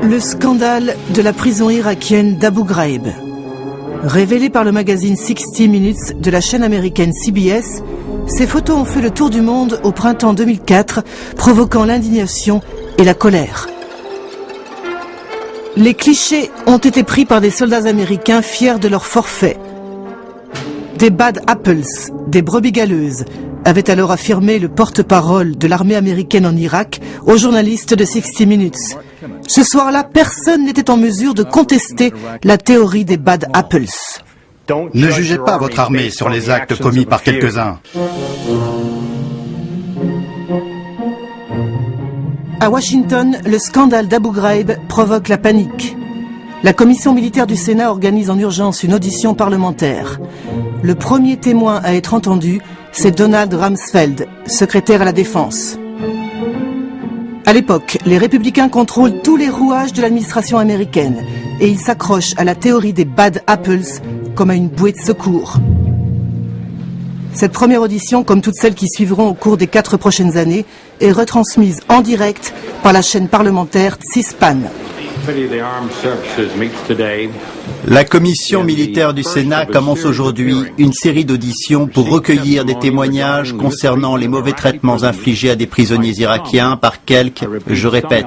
Le scandale de la prison irakienne d'Abu Ghraib. Révélé par le magazine 60 Minutes de la chaîne américaine CBS, ces photos ont fait le tour du monde au printemps 2004, provoquant l'indignation et la colère. Les clichés ont été pris par des soldats américains fiers de leur forfait. Des bad apples, des brebis galeuses, avait alors affirmé le porte-parole de l'armée américaine en Irak aux journalistes de 60 Minutes. Ce soir-là, personne n'était en mesure de contester la théorie des bad apples. Ne jugez pas votre armée sur les actes commis par quelques-uns. À Washington, le scandale d'Abu Ghraib provoque la panique. La commission militaire du Sénat organise en urgence une audition parlementaire. Le premier témoin à être entendu, c'est Donald Rumsfeld, secrétaire à la Défense. À l'époque, les républicains contrôlent tous les rouages de l'administration américaine et ils s'accrochent à la théorie des bad apples comme à une bouée de secours. Cette première audition, comme toutes celles qui suivront au cours des 4 prochaines années, est retransmise en direct par la chaîne parlementaire C-SPAN. La commission militaire du Sénat commence aujourd'hui une série d'auditions pour recueillir des témoignages concernant les mauvais traitements infligés à des prisonniers irakiens par quelques, je répète,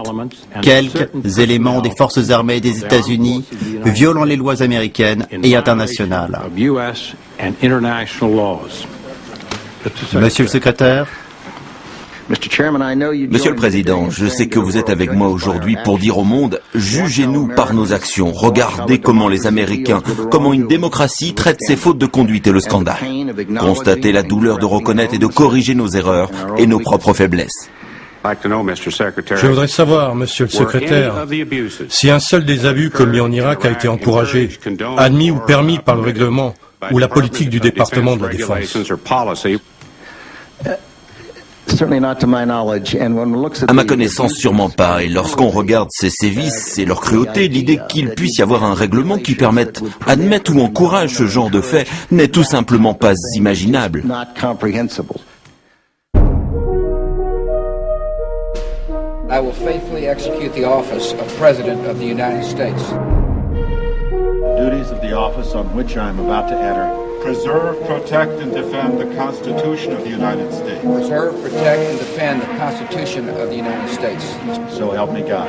quelques éléments des forces armées des États-Unis violant les lois américaines et internationales. Monsieur le secrétaire. Monsieur le Président, je sais que vous êtes avec moi aujourd'hui pour dire au monde, jugez-nous par nos actions, regardez comment les Américains, comment une démocratie traite ses fautes de conduite et le scandale. Constatez la douleur de reconnaître et de corriger nos erreurs et nos propres faiblesses. Je voudrais savoir, monsieur le secrétaire, si un seul des abus commis en Irak a été encouragé, admis ou permis par le règlement ou la politique du département de la Défense. À ma connaissance, sûrement pas. Et lorsqu'on regarde ces sévices et leur cruauté, l'idée qu'il puisse y avoir un règlement qui permette, admette ou encourage ce genre de fait n'est tout simplement pas imaginable. I will faithfully execute the office of President of the United States. The duties of the office on which I am about to enter. Preserve, protect, and defend the Constitution of the United States. Preserve, protect, and defend the Constitution of the United States. So help me God.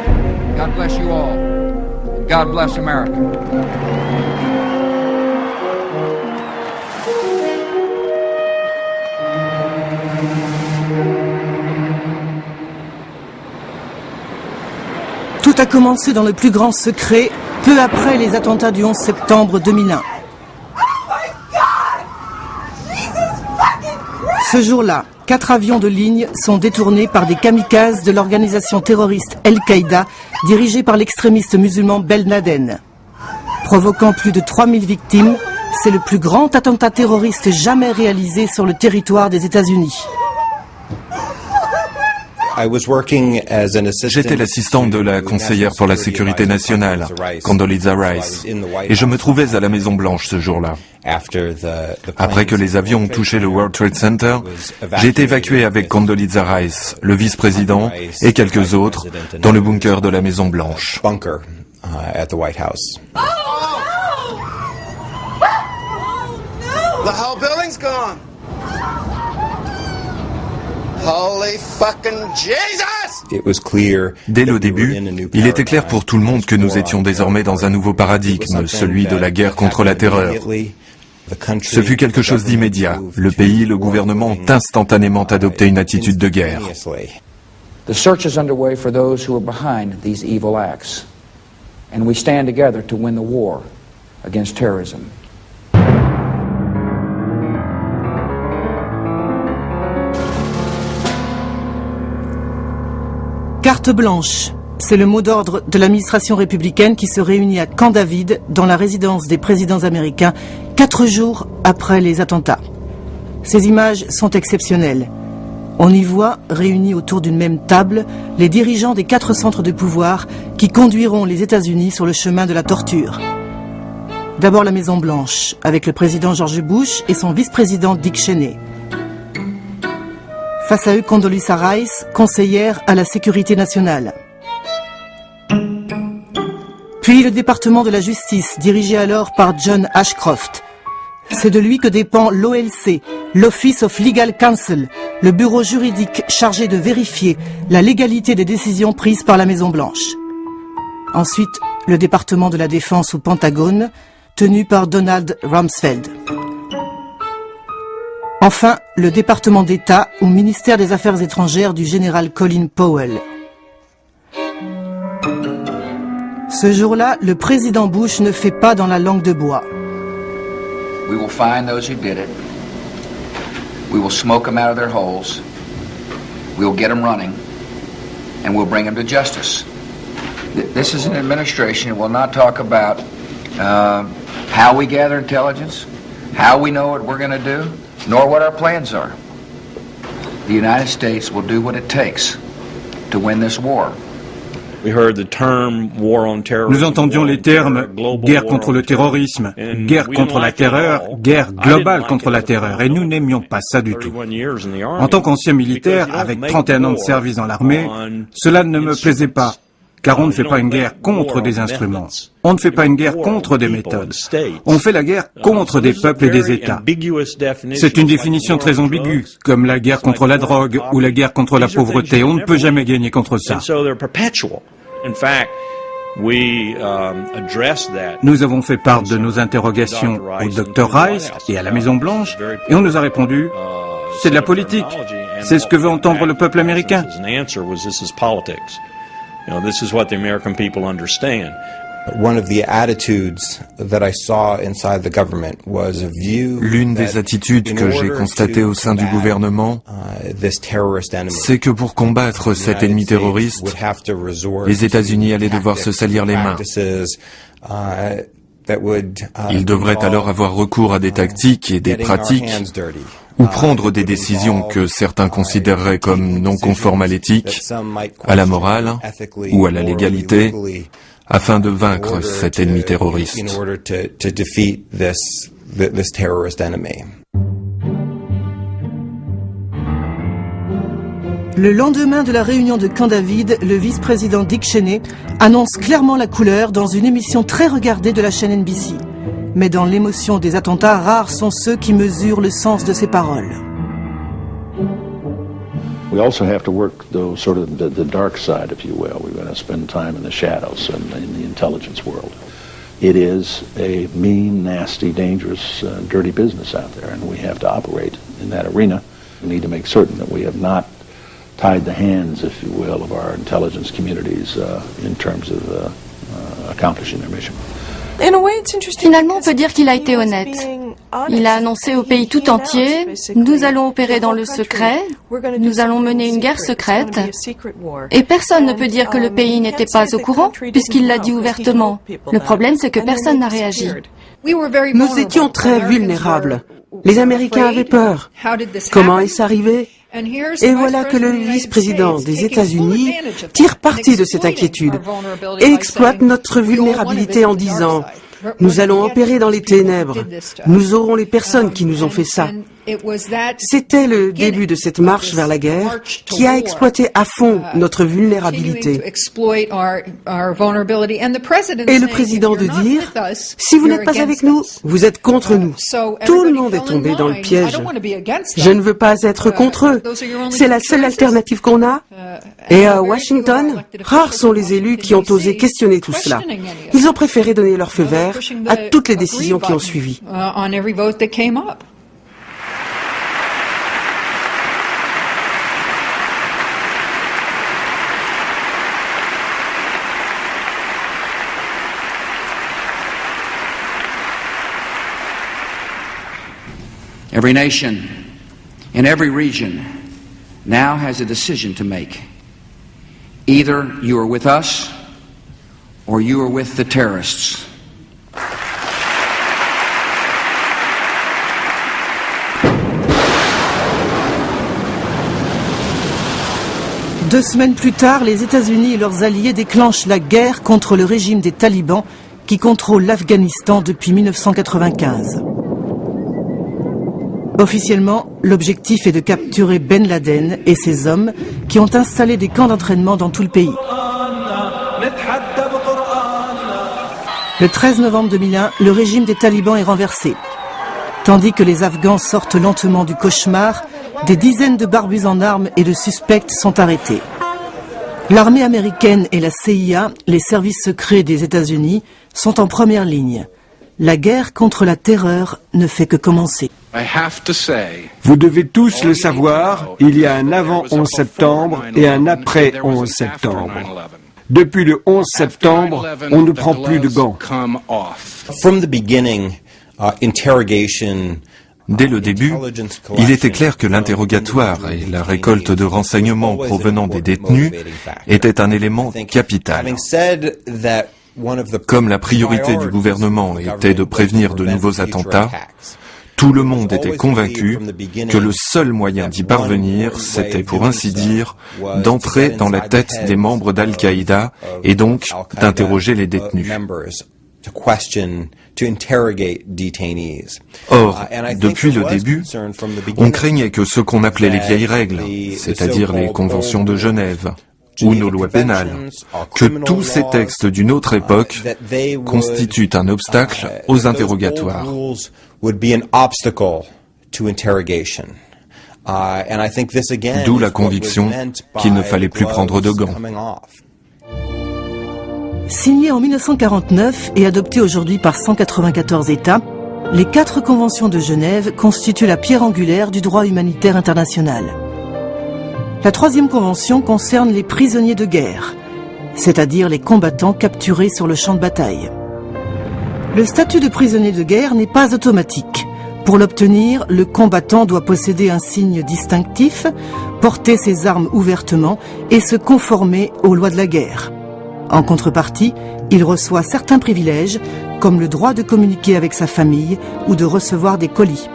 God bless you all. And God bless America. Tout a commencé dans le plus grand secret, peu après les attentats du 11 septembre 2001. Ce jour-là, 4 avions de ligne sont détournés par des kamikazes de l'organisation terroriste Al-Qaïda, dirigée par l'extrémiste musulman Ben Laden. Provoquant plus de 3000 victimes, c'est le plus grand attentat terroriste jamais réalisé sur le territoire des États-Unis. J'étais l'assistante de la conseillère pour la sécurité nationale, Condoleezza Rice, et je me trouvais à la Maison Blanche ce jour-là. Après que les avions ont touché le World Trade Center, j'ai été évacué avec Condoleezza Rice, le vice-président et quelques autres dans le bunker de la Maison Blanche. The whole building's gone. Holy fucking Jesus! Dès le début, il était clair pour tout le monde que nous étions désormais dans un nouveau paradigme, celui de la guerre contre la terreur. Ce fut quelque chose d'immédiat. Le pays et le gouvernement ont instantanément adopté une attitude de guerre. The search is underway for those who are behind these evil acts. And we stand together to win the war against terrorism. Carte blanche, c'est le mot d'ordre de l'administration républicaine qui se réunit à Camp David, dans la résidence des présidents américains, 4 jours après les attentats. Ces images sont exceptionnelles. On y voit, réunis autour d'une même table, les dirigeants des 4 centres de pouvoir qui conduiront les États-Unis sur le chemin de la torture. D'abord la Maison Blanche, avec le président George Bush et son vice-président Dick Cheney. Face à eux, Condoleezza Rice, conseillère à la sécurité nationale. Puis le département de la justice, dirigé alors par John Ashcroft. C'est de lui que dépend l'OLC, l'Office of Legal Counsel, le bureau juridique chargé de vérifier la légalité des décisions prises par la Maison-Blanche. Ensuite, le département de la défense ou Pentagone, tenu par Donald Rumsfeld. Enfin, le département d'État ou ministère des Affaires étrangères du général Colin Powell. Ce jour-là, le président Bush ne fait pas dans la langue de bois. We will find those who did it. We will smoke them out of their holes. We will get them running. And we'll bring them to justice. This is an administration that will not talk about how we gather intelligence, how we know what we're going to do, nor what our plans are. The United States will do what it takes to win this war. Nous entendions les termes guerre contre le terrorisme, guerre contre la terreur, guerre globale contre la terreur, et nous n'aimions pas ça du tout. En tant qu'ancien militaire, avec 31 ans de service dans l'armée, cela ne me plaisait pas, car on ne fait pas une guerre contre des instruments. On ne fait pas une guerre contre des méthodes. On fait la guerre contre des peuples et des États. C'est une définition très ambiguë, comme la guerre contre la drogue ou la guerre contre la pauvreté. On ne peut jamais gagner contre ça. Nous avons fait part de nos interrogations au Dr Rice et à la Maison-Blanche, et on nous a répondu « C'est de la politique. C'est ce que veut entendre le peuple américain. » L'une des attitudes que j'ai constatées au sein du gouvernement, c'est que pour combattre cet ennemi terroriste, les États-Unis allaient devoir se salir les mains. Ils devraient alors avoir recours à des tactiques et des pratiques ou prendre des décisions que certains considéreraient comme non conformes à l'éthique, à la morale ou à la légalité, afin de vaincre cet ennemi terroriste. Le lendemain de la réunion de Camp David, le vice-président Dick Cheney annonce clairement la couleur dans une émission très regardée de la chaîne NBC. Mais dans l'émotion des attentats, rares sont ceux qui mesurent le sens de ces paroles. We also have to work sort of the dark side, if you will. We're going to spend time in the shadows and in the intelligence world. It is a mean, nasty, dangerous, dirty business out there, and we have to operate in that arena. We need to make certain that we have not tied the hands, if you will, of our intelligence communities in terms of accomplishing their mission. Finalement, on peut dire qu'il a été honnête. Il a annoncé au pays tout entier, nous allons opérer dans le secret, nous allons mener une guerre secrète, et personne ne peut dire que le pays n'était pas au courant, puisqu'il l'a dit ouvertement. Le problème, c'est que personne n'a réagi. Nous étions très vulnérables. Les Américains avaient peur. Comment est-ce arrivé ? Et voilà que le vice-président des États-Unis tire parti de cette inquiétude et exploite notre vulnérabilité en disant « Nous allons opérer dans les ténèbres. Nous aurons les personnes qui nous ont fait ça. » C'était le début de cette marche vers la guerre qui a exploité à fond notre vulnérabilité. Et le président de dire « Si vous n'êtes pas avec nous, vous êtes contre nous. » Tout le monde est tombé dans le piège. Je ne veux pas être contre eux. C'est la seule alternative qu'on a. Et à Washington, rares sont les élus qui ont osé questionner tout cela. Ils ont préféré donner leur feu vert à toutes les décisions qui ont suivi. Every nation in every region now has a decision to make. Either you are with us or you are with the terrorists. Deux semaines plus tard, les États-Unis et leurs alliés déclenchent la guerre contre le régime des talibans qui contrôle l'Afghanistan depuis 1995. Officiellement, l'objectif est de capturer Ben Laden et ses hommes qui ont installé des camps d'entraînement dans tout le pays. Le 13 novembre 2001, le régime des talibans est renversé. Tandis que les Afghans sortent lentement du cauchemar, des dizaines de barbus en armes et de suspects sont arrêtés. L'armée américaine et la CIA, les services secrets des États-Unis, sont en première ligne. La guerre contre la terreur ne fait que commencer. Vous devez tous le savoir, il y a un avant 11 septembre et un après 11 septembre. Depuis le 11 septembre, on ne prend plus de gants. Dès le début, il était clair que l'interrogatoire et la récolte de renseignements provenant des détenus étaient un élément capital. Comme la priorité du gouvernement était de prévenir de nouveaux attentats, tout le monde était convaincu que le seul moyen d'y parvenir, c'était pour ainsi dire, d'entrer dans la tête des membres d'Al-Qaïda et donc d'interroger les détenus. Or, depuis le début, on craignait que ce qu'on appelait les vieilles règles, c'est-à-dire les conventions de Genève, ou nos lois pénales, que tous ces textes d'une autre époque constituent un obstacle aux interrogatoires. D'où la conviction qu'il ne fallait plus prendre de gants. Signé en 1949 et adopté aujourd'hui par 194 États, les 4 conventions de Genève constituent la pierre angulaire du droit humanitaire international. La 3e convention concerne les prisonniers de guerre, c'est-à-dire les combattants capturés sur le champ de bataille. Le statut de prisonnier de guerre n'est pas automatique. Pour l'obtenir, le combattant doit posséder un signe distinctif, porter ses armes ouvertement et se conformer aux lois de la guerre. En contrepartie, il reçoit certains privilèges, comme le droit de communiquer avec sa famille ou de recevoir des colis.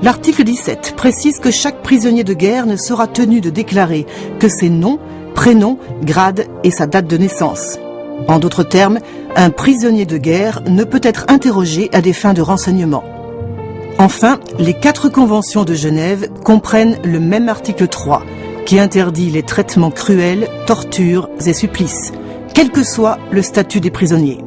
L'article 17 précise que chaque prisonnier de guerre ne sera tenu de déclarer que ses noms, prénoms, grades et sa date de naissance. En d'autres termes, un prisonnier de guerre ne peut être interrogé à des fins de renseignement. Enfin, les 4 conventions de Genève comprennent le même article 3, qui interdit les traitements cruels, tortures et supplices, quel que soit le statut des prisonniers.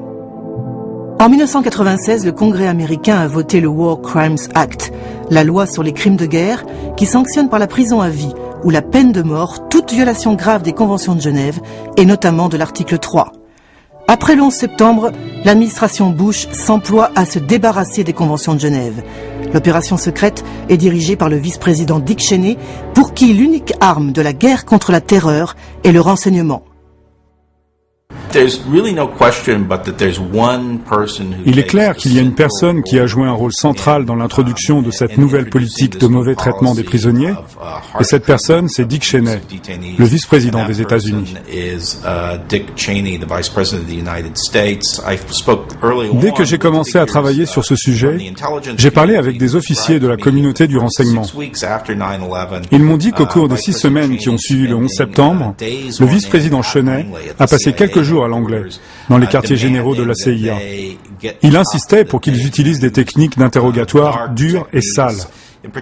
En 1996, le Congrès américain a voté le War Crimes Act, la loi sur les crimes de guerre, qui sanctionne par la prison à vie ou la peine de mort toute violation grave des conventions de Genève, et notamment de l'article 3. Après le 11 septembre, l'administration Bush s'emploie à se débarrasser des conventions de Genève. L'opération secrète est dirigée par le vice-président Dick Cheney, pour qui l'unique arme de la guerre contre la terreur est le renseignement. Il est clair qu'il y a une personne qui a joué un rôle central dans l'introduction de cette nouvelle politique de mauvais traitement des prisonniers, et cette personne, c'est Dick Cheney, le vice-président des États-Unis. Dès que j'ai commencé à travailler sur ce sujet, j'ai parlé avec des officiers de la communauté du renseignement. Ils m'ont dit qu'au cours des 6 semaines qui ont suivi le 11 septembre, le vice-président Cheney a passé quelques jours à l'anglais, dans les quartiers généraux de la CIA. Il insistait pour qu'ils utilisent des techniques d'interrogatoire dures et sales.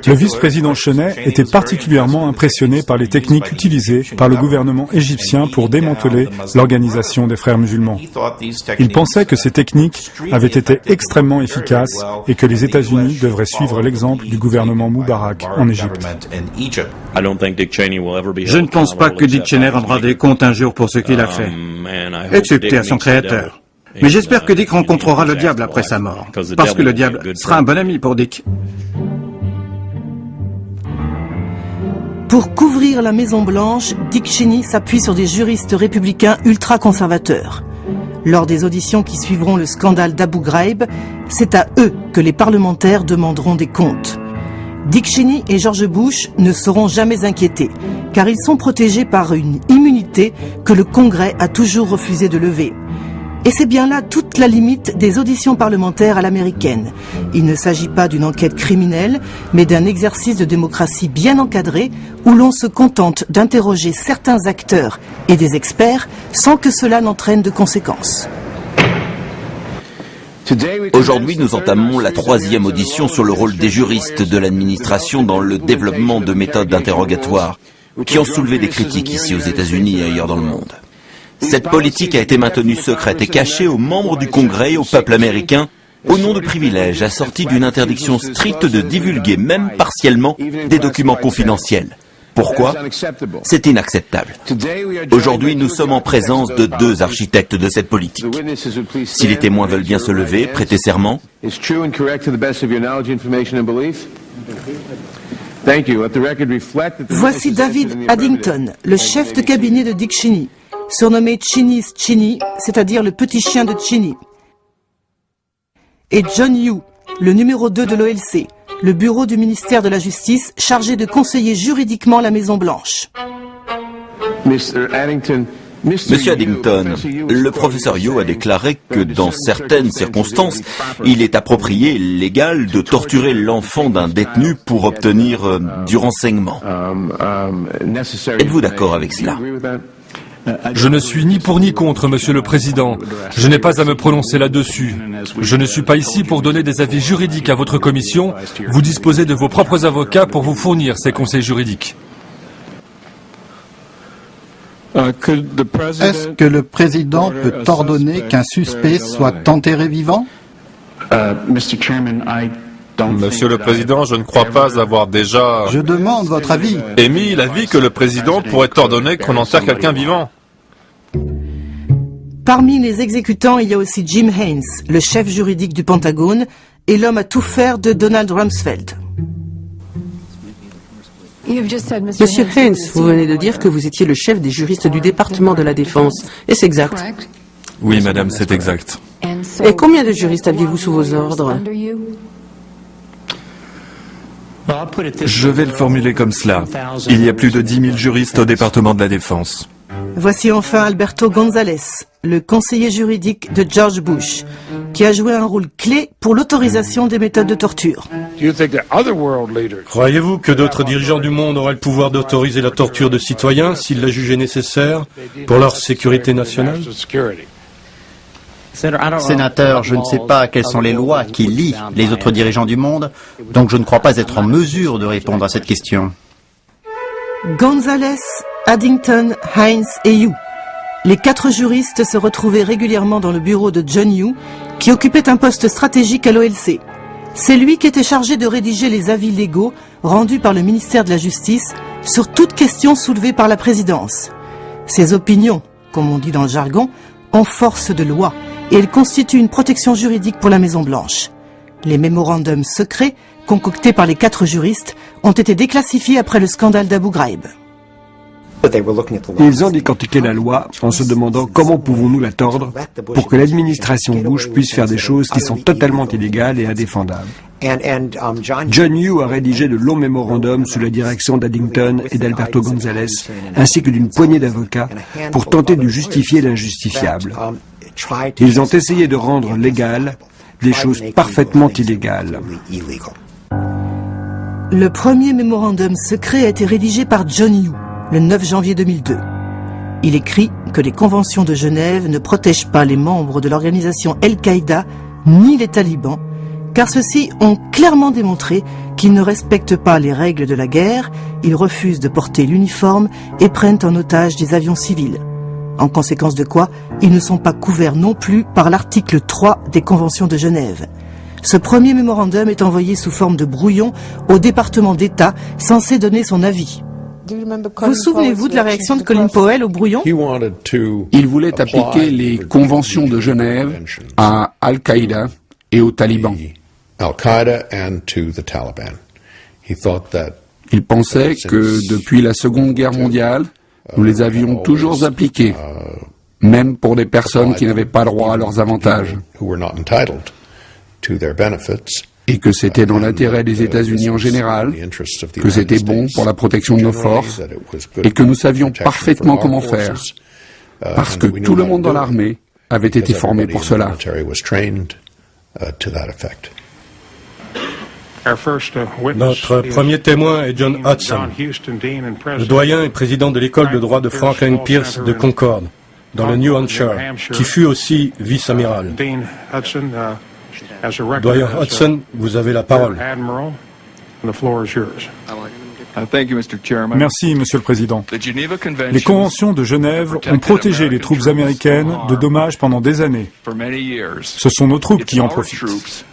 Le vice-président Cheney était particulièrement impressionné par les techniques utilisées par le gouvernement égyptien pour démanteler l'organisation des frères musulmans. Il pensait que ces techniques avaient été extrêmement efficaces et que les États-Unis devraient suivre l'exemple du gouvernement Moubarak en Égypte. Je ne pense pas que Dick Cheney rendra des comptes un jour pour ce qu'il a fait, excepté à son créateur. Mais j'espère que Dick rencontrera le diable après sa mort, parce que le diable sera un bon ami pour Dick. Pour couvrir la Maison-Blanche, Dick Cheney s'appuie sur des juristes républicains ultra-conservateurs. Lors des auditions qui suivront le scandale d'Abu Ghraib, c'est à eux que les parlementaires demanderont des comptes. Dick Cheney et George Bush ne seront jamais inquiétés, car ils sont protégés par une immunité que le Congrès a toujours refusé de lever. Et c'est bien là toute la limite des auditions parlementaires à l'américaine. Il ne s'agit pas d'une enquête criminelle, mais d'un exercice de démocratie bien encadré, où l'on se contente d'interroger certains acteurs et des experts sans que cela n'entraîne de conséquences. Aujourd'hui, nous entamons la 3e audition sur le rôle des juristes de l'administration dans le développement de méthodes d'interrogatoire qui ont soulevé des critiques ici aux États-Unis et ailleurs dans le monde. Cette politique a été maintenue secrète et cachée aux membres du Congrès et au peuple américain au nom de privilèges assortis d'une interdiction stricte de divulguer, même partiellement, des documents confidentiels. Pourquoi? C'est inacceptable. Aujourd'hui, nous sommes en présence de deux architectes de cette politique. Si les témoins veulent bien se lever, prêter serment. Voici David Addington, le chef de cabinet de Dick Cheney, surnommé Cheney's Cheney, c'est-à-dire le petit chien de Cheney. Et John Yoo, le numéro 2 de l'OLC, le bureau du ministère de la Justice chargé de conseiller juridiquement la Maison-Blanche. Monsieur Addington, le professeur Yo a déclaré que dans certaines circonstances, il est approprié et légal de torturer l'enfant d'un détenu pour obtenir du renseignement. Êtes-vous d'accord avec cela? Je ne suis ni pour ni contre, Monsieur le Président. Je n'ai pas à me prononcer là-dessus. Je ne suis pas ici pour donner des avis juridiques à votre commission. Vous disposez de vos propres avocats pour vous fournir ces conseils juridiques. Est-ce que le président peut ordonner qu'un suspect soit enterré vivant? Monsieur le Président, je ne crois pas avoir déjà... Je demande votre avis. Émis l'avis que le Président pourrait ordonner qu'on enterre quelqu'un vivant. Parmi les exécutants, il y a aussi Jim Haynes, le chef juridique du Pentagone et l'homme à tout faire de Donald Rumsfeld. Monsieur Haynes, vous venez de dire que vous étiez le chef des juristes du département de la Défense. Est-ce exact? Oui, madame, c'est exact. Et combien de juristes aviez-vous sous vos ordres? Je vais le formuler comme cela. Il y a plus de 10 000 juristes au département de la Défense. Voici enfin Alberto González, le conseiller juridique de George Bush, qui a joué un rôle clé pour l'autorisation des méthodes de torture. Croyez-vous que d'autres dirigeants du monde auraient le pouvoir d'autoriser la torture de citoyens s'ils la jugeaient nécessaire pour leur sécurité nationale? Sénateur, je ne sais pas quelles sont les lois qui lient les autres dirigeants du monde, donc je ne crois pas être en mesure de répondre à cette question. González, Addington, Haynes et Yoo. Les 4 juristes se retrouvaient régulièrement dans le bureau de John Yoo, qui occupait un poste stratégique à l'OLC. C'est lui qui était chargé de rédiger les avis légaux rendus par le ministère de la Justice sur toute question soulevée par la présidence. Ces opinions, comme on dit dans le jargon, ont force de loi et elles constituent une protection juridique pour la Maison-Blanche. Les mémorandums secrets, concoctés par les 4 juristes, ont été déclassifiés après le scandale d'Abu Ghraib. Ils ont décortiqué la loi en se demandant comment pouvons-nous la tordre pour que l'administration Bush puisse faire des choses qui sont totalement illégales et indéfendables. John Yoo a rédigé de longs mémorandums sous la direction d'Addington et d'Alberto González, ainsi que d'une poignée d'avocats, pour tenter de justifier l'injustifiable. Ils ont essayé de rendre légales des choses parfaitement illégales. Le premier mémorandum secret a été rédigé par John Yoo le 9 janvier 2002. Il écrit que les conventions de Genève ne protègent pas les membres de l'organisation Al-Qaïda ni les talibans, car ceux-ci ont clairement démontré qu'ils ne respectent pas les règles de la guerre, ils refusent de porter l'uniforme et prennent en otage des avions civils. En conséquence de quoi, ils ne sont pas couverts non plus par l'article 3 des conventions de Genève. Ce premier mémorandum est envoyé sous forme de brouillon au département d'État censé donner son avis. Vous souvenez-vous de la réaction de Colin Powell au brouillon? Il voulait appliquer les conventions de Genève à Al-Qaïda et aux talibans. Il pensait que depuis la Seconde Guerre mondiale, nous les avions toujours appliquées, même pour des personnes qui n'avaient pas droit à leurs avantages. Et que c'était dans l'intérêt des États-Unis en général, que c'était bon pour la protection de nos forces, et que nous savions parfaitement comment faire, parce que tout le monde dans l'armée avait été formé pour cela. Notre premier témoin est John Hudson, le doyen et président de l'école de droit de Franklin Pierce de Concord, dans le New Hampshire, qui fut aussi vice-amiral. Doyen Hudson, vous avez la parole. Merci, Monsieur le Président. Les conventions de Genève ont protégé les troupes américaines de dommages pendant des années. Ce sont nos troupes qui en profitent.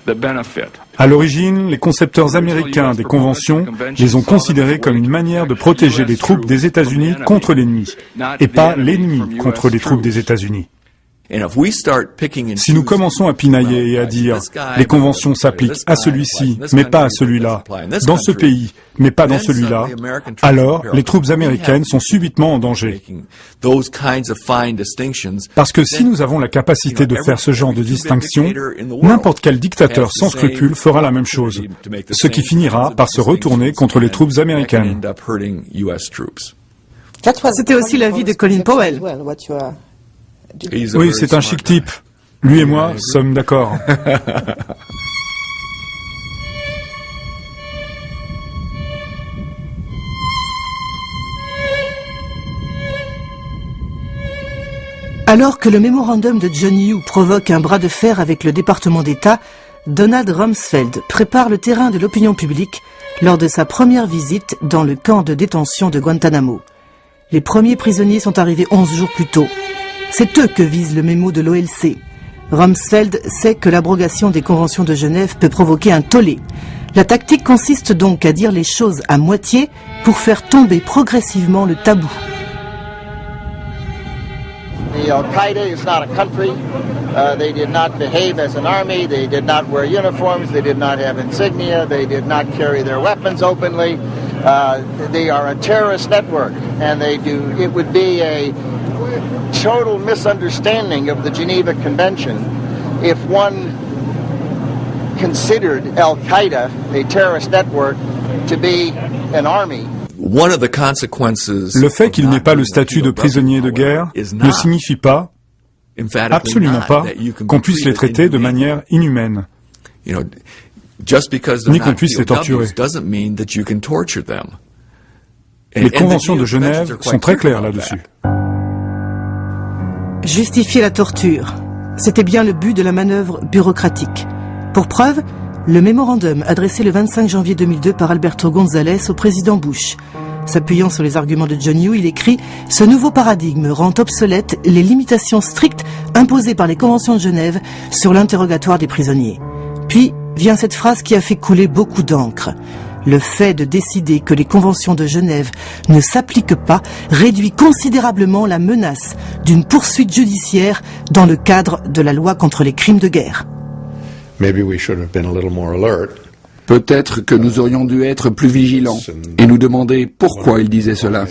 À l'origine, les concepteurs américains des conventions les ont considérées comme une manière de protéger les troupes des États-Unis contre l'ennemi, et pas l'ennemi contre les troupes des États-Unis. Si nous commençons à pinailler et à dire « les conventions s'appliquent à celui-ci, mais pas à celui-là, dans ce pays, mais pas dans celui-là », alors les troupes américaines sont subitement en danger. Parce que si nous avons la capacité de faire ce genre de distinction, n'importe quel dictateur sans scrupules fera la même chose, ce qui finira par se retourner contre les troupes américaines. C'était aussi l'avis de Colin Powell. Oui, c'est un chic type. Lui et moi sommes d'accord. Alors que le mémorandum de John Yoo provoque un bras de fer avec le département d'État, Donald Rumsfeld prépare le terrain de l'opinion publique lors de sa première visite dans le camp de détention de Guantanamo. Les premiers prisonniers sont arrivés 11 jours plus tôt. C'est eux que vise le mémo de l'OLC. Rumsfeld sait que l'abrogation des conventions de Genève peut provoquer un tollé. La tactique consiste donc à dire les choses à moitié pour faire tomber progressivement le tabou. The Al-Qaeda is not a country. They did not behave as an army. They did not wear uniforms. They did not have insignia. They did not carry their weapons openly. They are a terrorist network, and it would be a total misunderstanding of the Geneva Convention if one considered Al-Qaeda, a terrorist network, to be an army. Le fait qu'il n'ait pas le statut de prisonnier de guerre ne signifie pas, absolument pas, qu'on puisse les traiter de manière inhumaine, ni qu'on puisse les torturer. Les conventions de Genève sont très claires là-dessus. Justifier la torture, c'était bien le but de la manœuvre bureaucratique. Pour preuve, le mémorandum adressé le 25 janvier 2002 par Alberto González au président Bush. S'appuyant sur les arguments de John Yoo, il écrit « Ce nouveau paradigme rend obsolètes les limitations strictes imposées par les conventions de Genève sur l'interrogatoire des prisonniers. » Puis vient cette phrase qui a fait couler beaucoup d'encre. Le fait de décider que les conventions de Genève ne s'appliquent pas réduit considérablement la menace d'une poursuite judiciaire dans le cadre de la loi contre les crimes de guerre. Peut-être que nous aurions dû être plus vigilants et nous demander pourquoi il disait cela.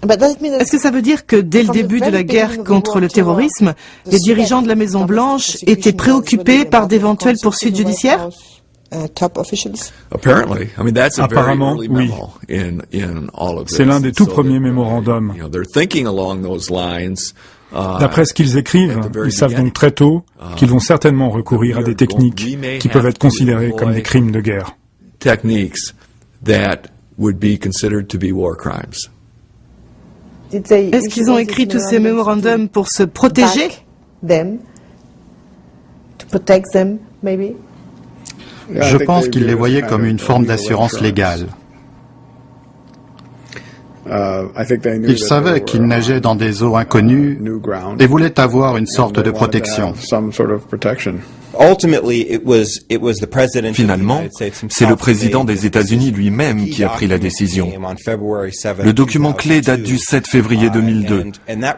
Est-ce que ça veut dire que dès le début de la guerre contre le terrorisme, les dirigeants de la Maison-Blanche étaient préoccupés par d'éventuelles poursuites judiciaires ? Apparemment, oui. C'est l'un des tout premiers mémorandums. D'après ce qu'ils écrivent, ils savent donc très tôt qu'ils vont certainement recourir à des techniques qui peuvent être considérées comme des crimes de guerre. Est-ce qu'ils ont écrit tous ces mémorandums pour se protéger ? Je pense qu'ils les voyaient comme une forme d'assurance légale. Ils savaient qu'ils nageaient dans des eaux inconnues et voulaient avoir une sorte de protection. Finalement, c'est le président des États-Unis lui-même qui a pris la décision. Le document clé date du 7 février 2002.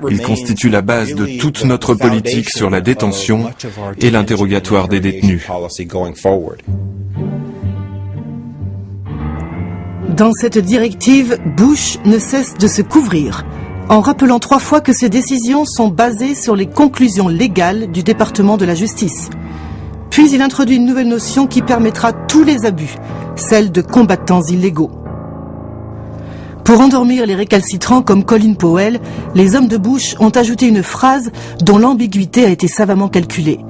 Il constitue la base de toute notre politique sur la détention et l'interrogatoire des détenus. Dans cette directive, Bush ne cesse de se couvrir, en rappelant 3 fois que ses décisions sont basées sur les conclusions légales du département de la justice. Puis il introduit une nouvelle notion qui permettra tous les abus, celle de combattants illégaux. Pour endormir les récalcitrants comme Colin Powell, les hommes de Bush ont ajouté une phrase dont l'ambiguïté a été savamment calculée.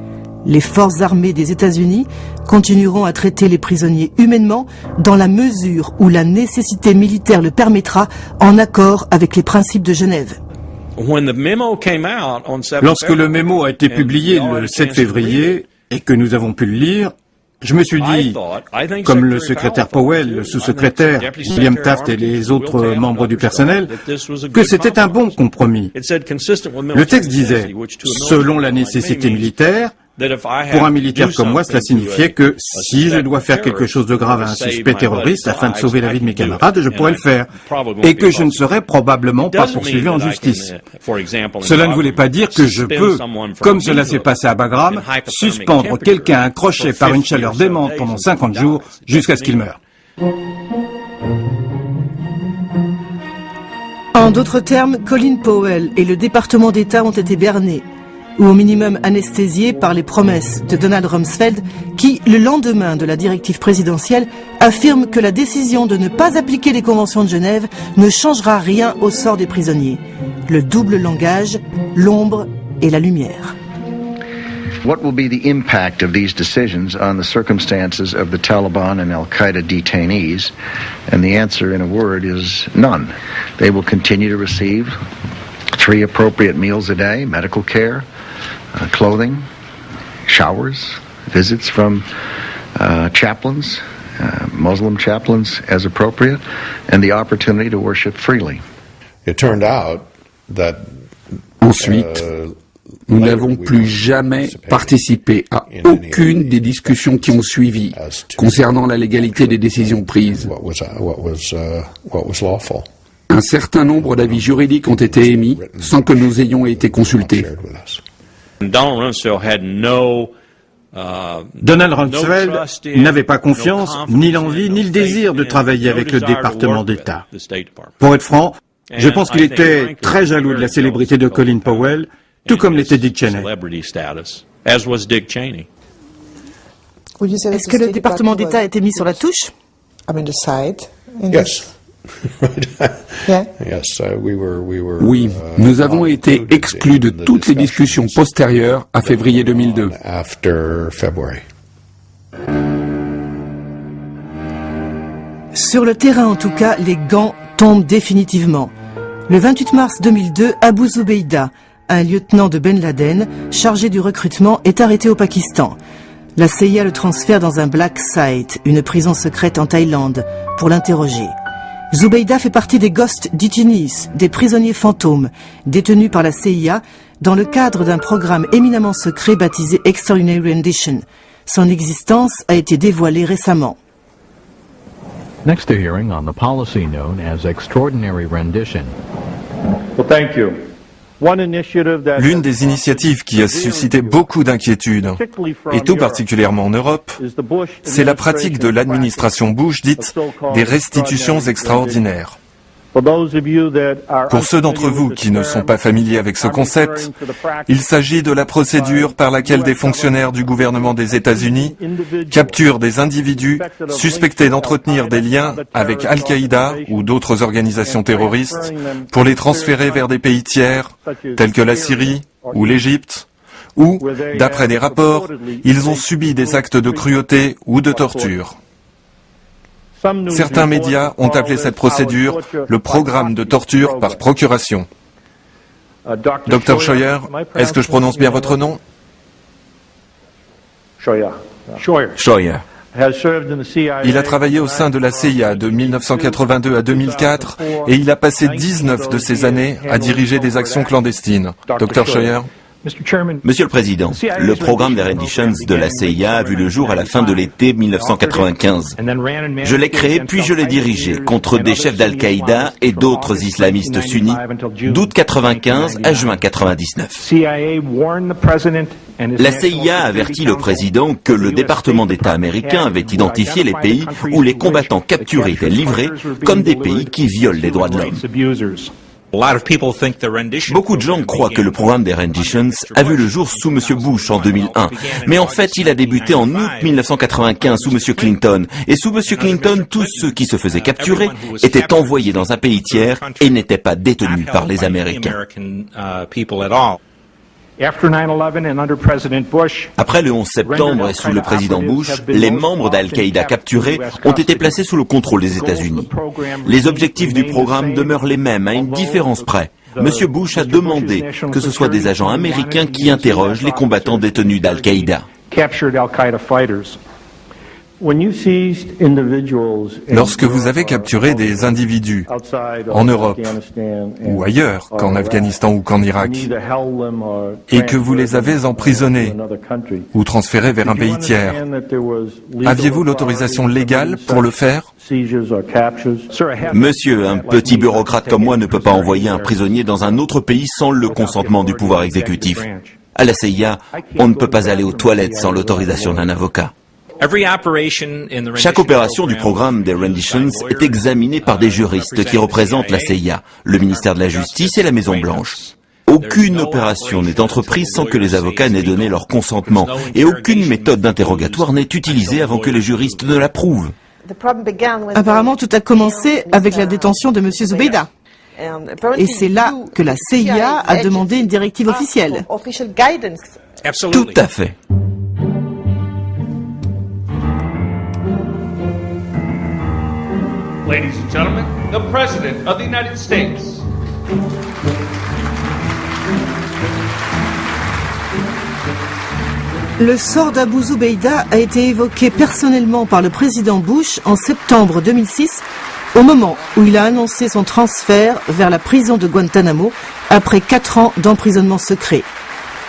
Les forces armées des États-Unis continueront à traiter les prisonniers humainement dans la mesure où la nécessité militaire le permettra, en accord avec les principes de Genève. Lorsque le mémo a été publié le 7 février et que nous avons pu le lire, Je me suis dit, comme le secrétaire Powell, le sous-secrétaire, William Taft et les autres membres du personnel, que c'était un bon compromis. Le texte disait, selon la nécessité militaire, pour un militaire comme moi, cela signifiait que si je dois faire quelque chose de grave à un suspect terroriste afin de sauver la vie de mes camarades, je pourrais le faire, et que je ne serais probablement pas poursuivi en justice. Cela ne voulait pas dire que je peux, comme cela s'est passé à Bagram, suspendre quelqu'un à un crochet par une chaleur démente pendant 50 jours jusqu'à ce qu'il meure. En d'autres termes, Colin Powell et le département d'État ont été bernés, ou au minimum anesthésiés par les promesses de Donald Rumsfeld qui, le lendemain de la directive présidentielle, affirme que la décision de ne pas appliquer les conventions de Genève ne changera rien au sort des prisonniers. Le double langage, l'ombre et la lumière. What will be the impact of these decisions on the circumstances of the Taliban and Al-Qaeda detainees? And the answer, in a word, is none. They will continue to receive 3 appropriate meals a day, medical care, clothing, showers, visits from chaplains, Muslim chaplains as appropriate, and the opportunity to worship freely. It turned out that Ensuite, nous n'avons plus jamais participé à aucune des discussions qui ont suivi concernant la légalité des décisions prises. Un certain nombre d'avis juridiques ont été émis sans que nous ayons été consultés. Donald Rumsfeld n'avait pas confiance, ni l'envie, ni le désir de travailler avec le département d'État. Pour être franc, je pense qu'il était très jaloux de la célébrité de Colin Powell, tout comme l'était Dick Cheney. Est-ce que le département d'État a été mis sur la touche? Oui, nous avons été exclus de toutes les discussions postérieures à février 2002. Sur le terrain en tout cas, les gants tombent définitivement. Le 28 mars 2002, Abu Zubaydah, un lieutenant de Ben Laden, chargé du recrutement, est arrêté au Pakistan. La CIA le transfère dans un black site, une prison secrète en Thaïlande, pour l'interroger. Zubaydah fait partie des Ghost Detainees, des prisonniers fantômes, détenus par la CIA dans le cadre d'un programme éminemment secret baptisé Extraordinary Rendition. Son existence a été dévoilée récemment. Next a hearing on the policy known as Extraordinary Rendition. Well, thank you. L'une des initiatives qui a suscité beaucoup d'inquiétudes, et tout particulièrement en Europe, c'est la pratique de l'administration Bush dite des restitutions extraordinaires. Pour ceux d'entre vous qui ne sont pas familiers avec ce concept, il s'agit de la procédure par laquelle des fonctionnaires du gouvernement des États-Unis capturent des individus suspectés d'entretenir des liens avec Al-Qaïda ou d'autres organisations terroristes pour les transférer vers des pays tiers, tels que la Syrie ou l'Égypte, où, d'après des rapports, ils ont subi des actes de cruauté ou de torture. Certains médias ont appelé cette procédure le programme de torture par procuration. Dr Scheuer, est-ce que je prononce bien votre nom? Scheuer. Il a travaillé au sein de la CIA de 1982 à 2004 et il a passé 19 de ces années à diriger des actions clandestines. Dr Scheuer. Monsieur le Président, le programme des Renditions de la CIA a vu le jour à la fin de l'été 1995. Je l'ai créé puis je l'ai dirigé contre des chefs d'Al-Qaïda et d'autres islamistes sunnites d'août 95 à juin 99. La CIA a averti le Président que le département d'État américain avait identifié les pays où les combattants capturés étaient livrés comme des pays qui violent les droits de l'homme. Beaucoup de gens croient que le programme des Renditions a vu le jour sous M. Bush en 2001. Mais en fait, il a débuté en août 1995 sous M. Clinton. Et sous M. Clinton, tous ceux qui se faisaient capturer étaient envoyés dans un pays tiers et n'étaient pas détenus par les Américains. Après le 11 septembre et sous le président Bush, les membres d'Al-Qaïda capturés ont été placés sous le contrôle des États-Unis. Les objectifs du programme demeurent les mêmes, à une différence près. M. Bush a demandé que ce soit des agents américains qui interrogent les combattants détenus d'Al-Qaïda. Lorsque vous avez capturé des individus en Europe ou ailleurs qu'en Afghanistan ou qu'en Irak et que vous les avez emprisonnés ou transférés vers un pays tiers, aviez-vous l'autorisation légale pour le faire? Monsieur, un petit bureaucrate comme moi ne peut pas envoyer un prisonnier dans un autre pays sans le consentement du pouvoir exécutif. À la CIA, on ne peut pas aller aux toilettes sans l'autorisation d'un avocat. Chaque opération du programme des Renditions est examinée par des juristes qui représentent la CIA, le ministère de la Justice et la Maison-Blanche. Aucune opération n'est entreprise sans que les avocats n'aient donné leur consentement et aucune méthode d'interrogatoire n'est utilisée avant que les juristes ne l'approuvent. Apparemment, tout a commencé avec la détention de M. Zubeida. Et c'est là que la CIA a demandé une directive officielle. Tout à fait. Ladies and gentlemen, the President of the United States. Le sort d'Abu Zubeida a été évoqué personnellement par le président Bush en septembre 2006, au moment où il a annoncé son transfert vers la prison de Guantanamo après 4 ans d'emprisonnement secret.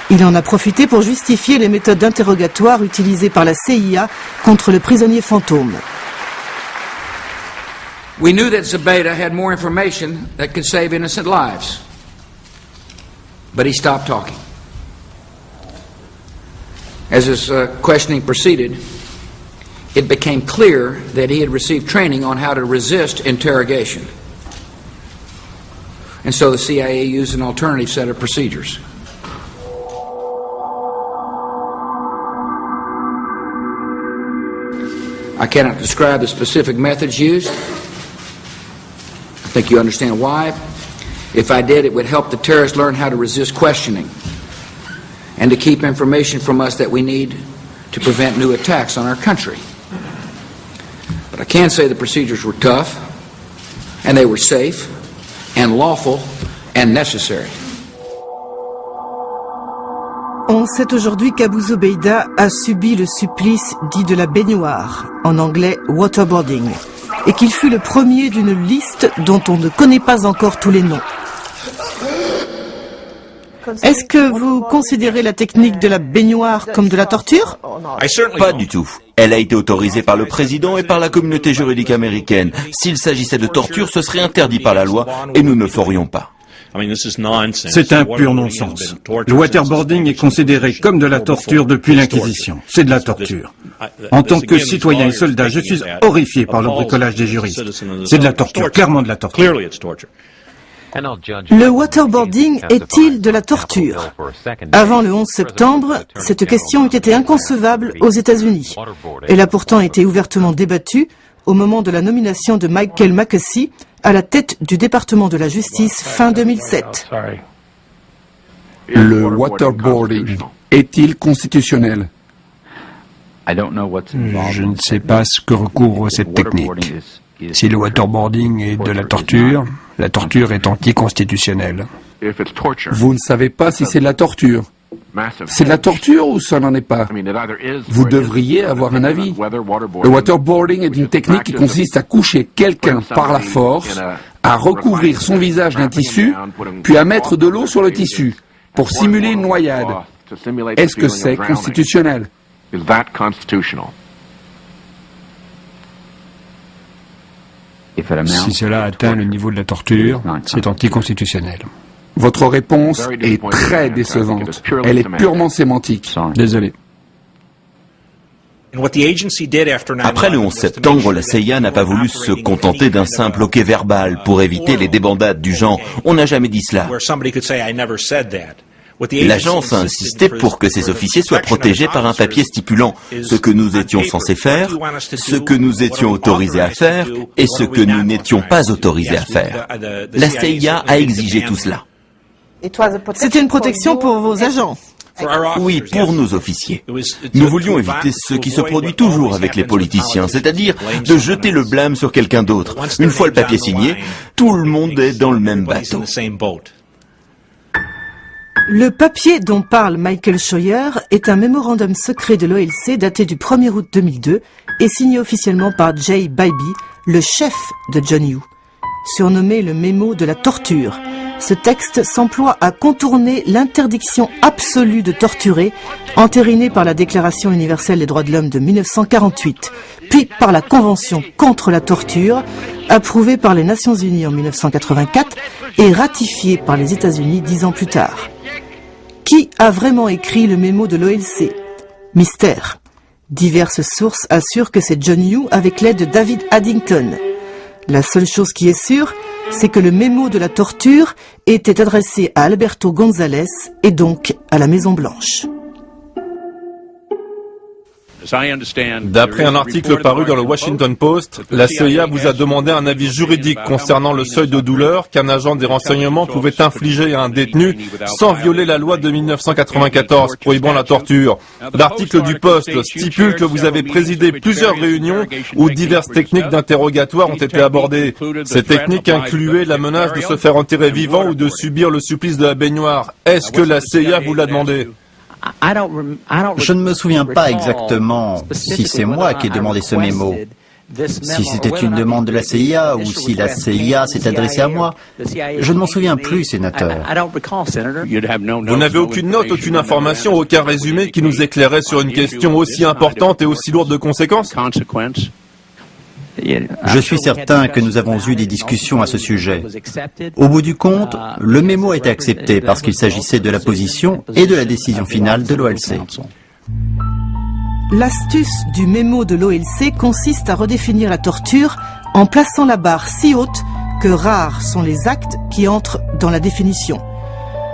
Il en a profité pour justifier les méthodes d'interrogatoire utilisées par la CIA contre le prisonnier fantôme. We knew that Zubeida had more information that could save innocent lives. But he stopped talking. As his questioning proceeded, it became clear that he had received training on how to resist interrogation. And so the CIA used an alternative set of procedures. I cannot describe the specific methods used. I think you understand why. If I did, it would help the terrorists learn how to resist questioning and to keep information from us that we need to prevent new attacks on our country. But I can say the procedures were tough, and they were safe, and lawful, and necessary. On sait aujourd'hui qu'Abu Zubeida a subi le supplice dit de la baignoire, en anglais waterboarding, et qu'il fut le premier d'une liste dont on ne connaît pas encore tous les noms. Est-ce que vous considérez la technique de la baignoire comme de la torture? Pas du tout. Elle a été autorisée par le président et par la communauté juridique américaine. S'il s'agissait de torture, ce serait interdit par la loi et nous ne le ferions pas. C'est un pur non-sens. Le waterboarding est considéré comme de la torture depuis l'Inquisition. C'est de la torture. En tant que citoyen et soldat, je suis horrifié par le bricolage des juristes. C'est de la torture, clairement de la torture. Le waterboarding est-il de la torture? Avant le 11 septembre, cette question eût été inconcevable aux États-Unis. Elle a pourtant été ouvertement débattue au moment de la nomination de Michael McKessie à la tête du département de la justice fin 2007. Le waterboarding est-il constitutionnel? Je ne sais pas ce que recouvre cette technique. Si le waterboarding est de la torture est anticonstitutionnelle. Vous ne savez pas si c'est de la torture. C'est de la torture ou ça n'en est pas? Vous devriez avoir un avis. Le waterboarding est une technique qui consiste à coucher quelqu'un par la force, à recouvrir son visage d'un tissu, puis à mettre de l'eau sur le tissu, pour simuler une noyade. Est-ce que c'est constitutionnel? Si cela atteint le niveau de la torture, c'est anticonstitutionnel. Votre réponse est très décevante. Elle est purement sémantique. Désolé. Après le 11 septembre, la CIA n'a pas voulu se contenter d'un simple OK verbal pour éviter les débandades du genre « on n'a jamais dit cela ». L'agence a insisté pour que ses officiers soient protégés par un papier stipulant ce que nous étions censés faire, ce que nous étions autorisés à faire et ce que nous n'étions pas autorisés à faire. La CIA a exigé tout cela. C'était une protection pour vos agents. Oui, pour nos officiers. Nous voulions éviter ce qui se produit toujours avec les politiciens, c'est-à-dire de jeter le blâme sur quelqu'un d'autre. Une fois le papier signé, tout le monde est dans le même bateau. Le papier dont parle Michael Scheuer est un mémorandum secret de l'OLC daté du 1er août 2002 est signé officiellement par Jay Bybee, le chef de John Yoo. Surnommé le mémo de la torture, ce texte s'emploie à contourner l'interdiction absolue de torturer, entérinée par la Déclaration universelle des droits de l'homme de 1948, puis par la Convention contre la torture, approuvée par les Nations Unies en 1984 et ratifiée par les États-Unis 10 ans plus tard. Qui a vraiment écrit le mémo de l'OLC? Mystère. Diverses sources assurent que c'est John Yoo avec l'aide de David Addington. La seule chose qui est sûre, c'est que le mémo de la torture était adressé à Alberto González et donc à la Maison-Blanche. D'après un article paru dans le Washington Post, la CIA vous a demandé un avis juridique concernant le seuil de douleur qu'un agent des renseignements pouvait infliger à un détenu sans violer la loi de 1994 prohibant la torture. L'article du Post stipule que vous avez présidé plusieurs réunions où diverses techniques d'interrogatoire ont été abordées. Ces techniques incluaient la menace de se faire enterrer vivant ou de subir le supplice de la baignoire. Est-ce que la CIA vous l'a demandé? Je ne me souviens pas exactement si c'est moi qui ai demandé ce mémo, si c'était une demande de la CIA ou si la CIA s'est adressée à moi. Je ne m'en souviens plus, sénateur. Vous n'avez aucune note, aucune information, aucun résumé qui nous éclairait sur une question aussi importante et aussi lourde de conséquences? Je suis certain que nous avons eu des discussions à ce sujet. Au bout du compte, le mémo a été accepté parce qu'il s'agissait de la position et de la décision finale de l'OLC. L'astuce du mémo de l'OLC consiste à redéfinir la torture en plaçant la barre si haute que rares sont les actes qui entrent dans la définition.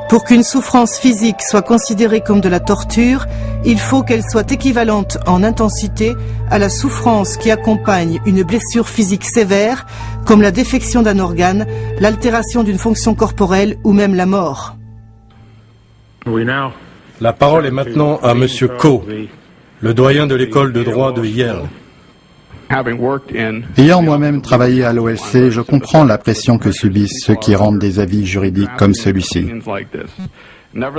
Pour qu'une souffrance physique soit considérée comme de la torture, il faut qu'elle soit équivalente en intensité à la souffrance qui accompagne une blessure physique sévère, comme la défection d'un organe, l'altération d'une fonction corporelle ou même la mort. La parole est maintenant à Monsieur Ko, le doyen de l'école de droit de Yale. Ayant moi-même travaillé à l'OLC, je comprends la pression que subissent ceux qui rendent des avis juridiques comme celui-ci.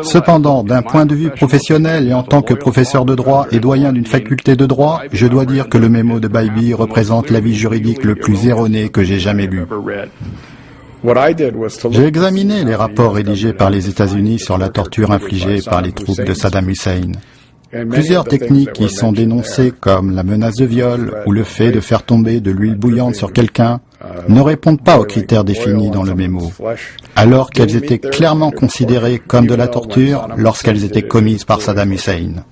Cependant, d'un point de vue professionnel et en tant que professeur de droit et doyen d'une faculté de droit, je dois dire que le mémo de Bybee représente l'avis juridique le plus erroné que j'ai jamais lu. J'ai examiné les rapports rédigés par les États-Unis sur la torture infligée par les troupes de Saddam Hussein. Plusieurs techniques qui sont dénoncées comme la menace de viol ou le fait de faire tomber de l'huile bouillante sur quelqu'un ne répondent pas aux critères définis dans le mémo, alors qu'elles étaient clairement considérées comme de la torture lorsqu'elles étaient commises par Saddam Hussein.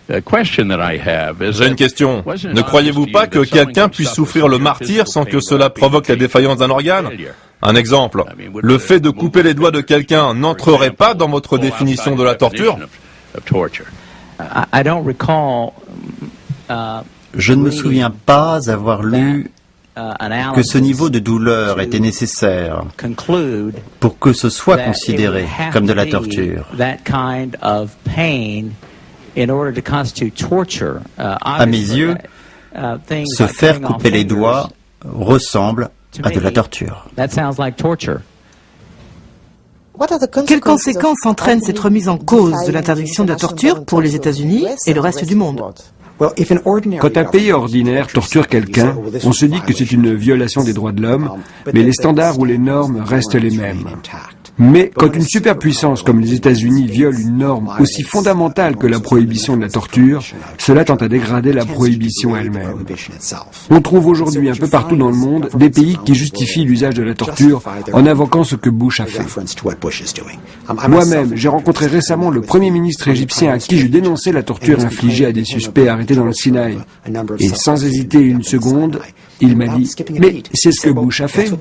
J'ai une question. Ne croyez-vous pas que quelqu'un puisse souffrir le martyre sans que cela provoque la défaillance d'un organe? Un exemple. Le fait de couper les doigts de quelqu'un n'entrerait pas dans votre définition de la torture? Je ne me souviens pas avoir lu que ce niveau de douleur était nécessaire pour que ce soit considéré comme de la torture. À mes yeux, se faire couper les doigts ressemble à de la torture. Quelles conséquences entraîne cette remise en cause de l'interdiction de la torture pour les États-Unis et le reste du monde? Quand un pays ordinaire torture quelqu'un, on se dit que c'est une violation des droits de l'homme, mais les standards ou les normes restent les mêmes. Mais quand une superpuissance comme les États-Unis viole une norme aussi fondamentale que la prohibition de la torture, cela tend à dégrader la prohibition elle-même. On trouve aujourd'hui un peu partout dans le monde des pays qui justifient l'usage de la torture en invoquant ce que Bush a fait. Moi-même, j'ai rencontré récemment le Premier ministre égyptien à qui je dénonçais la torture infligée à des suspects arrêtés dans le Sinaï. Et sans hésiter une seconde, il m'a dit « Mais c'est ce que Bush a fait ».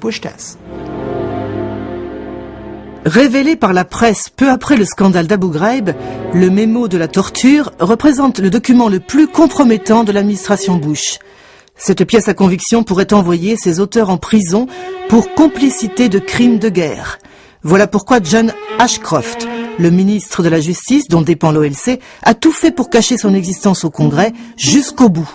Révélé par la presse peu après le scandale d'Abu Ghraib, le mémo de la torture représente le document le plus compromettant de l'administration Bush. Cette pièce à conviction pourrait envoyer ses auteurs en prison pour complicité de crimes de guerre. Voilà pourquoi John Ashcroft, le ministre de la Justice dont dépend l'OLC, a tout fait pour cacher son existence au Congrès jusqu'au bout.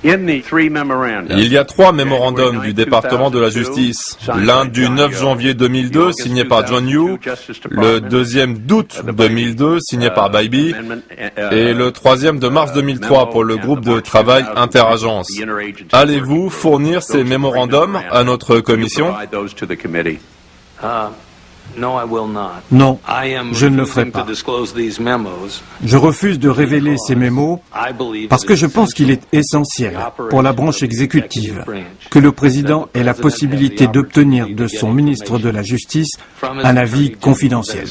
Il y a 3 mémorandums du département de la justice. L'un du 9 janvier 2002 signé par John Yoo, le deuxième d'août 2002 signé par Bybee et le troisième de mars 2003 pour le groupe de travail interagences. Allez-vous fournir ces mémorandums à notre commission? Non, je ne le ferai pas. Je refuse de révéler ces mémos parce que je pense qu'il est essentiel pour la branche exécutive que le président ait la possibilité d'obtenir de son ministre de la Justice un avis confidentiel.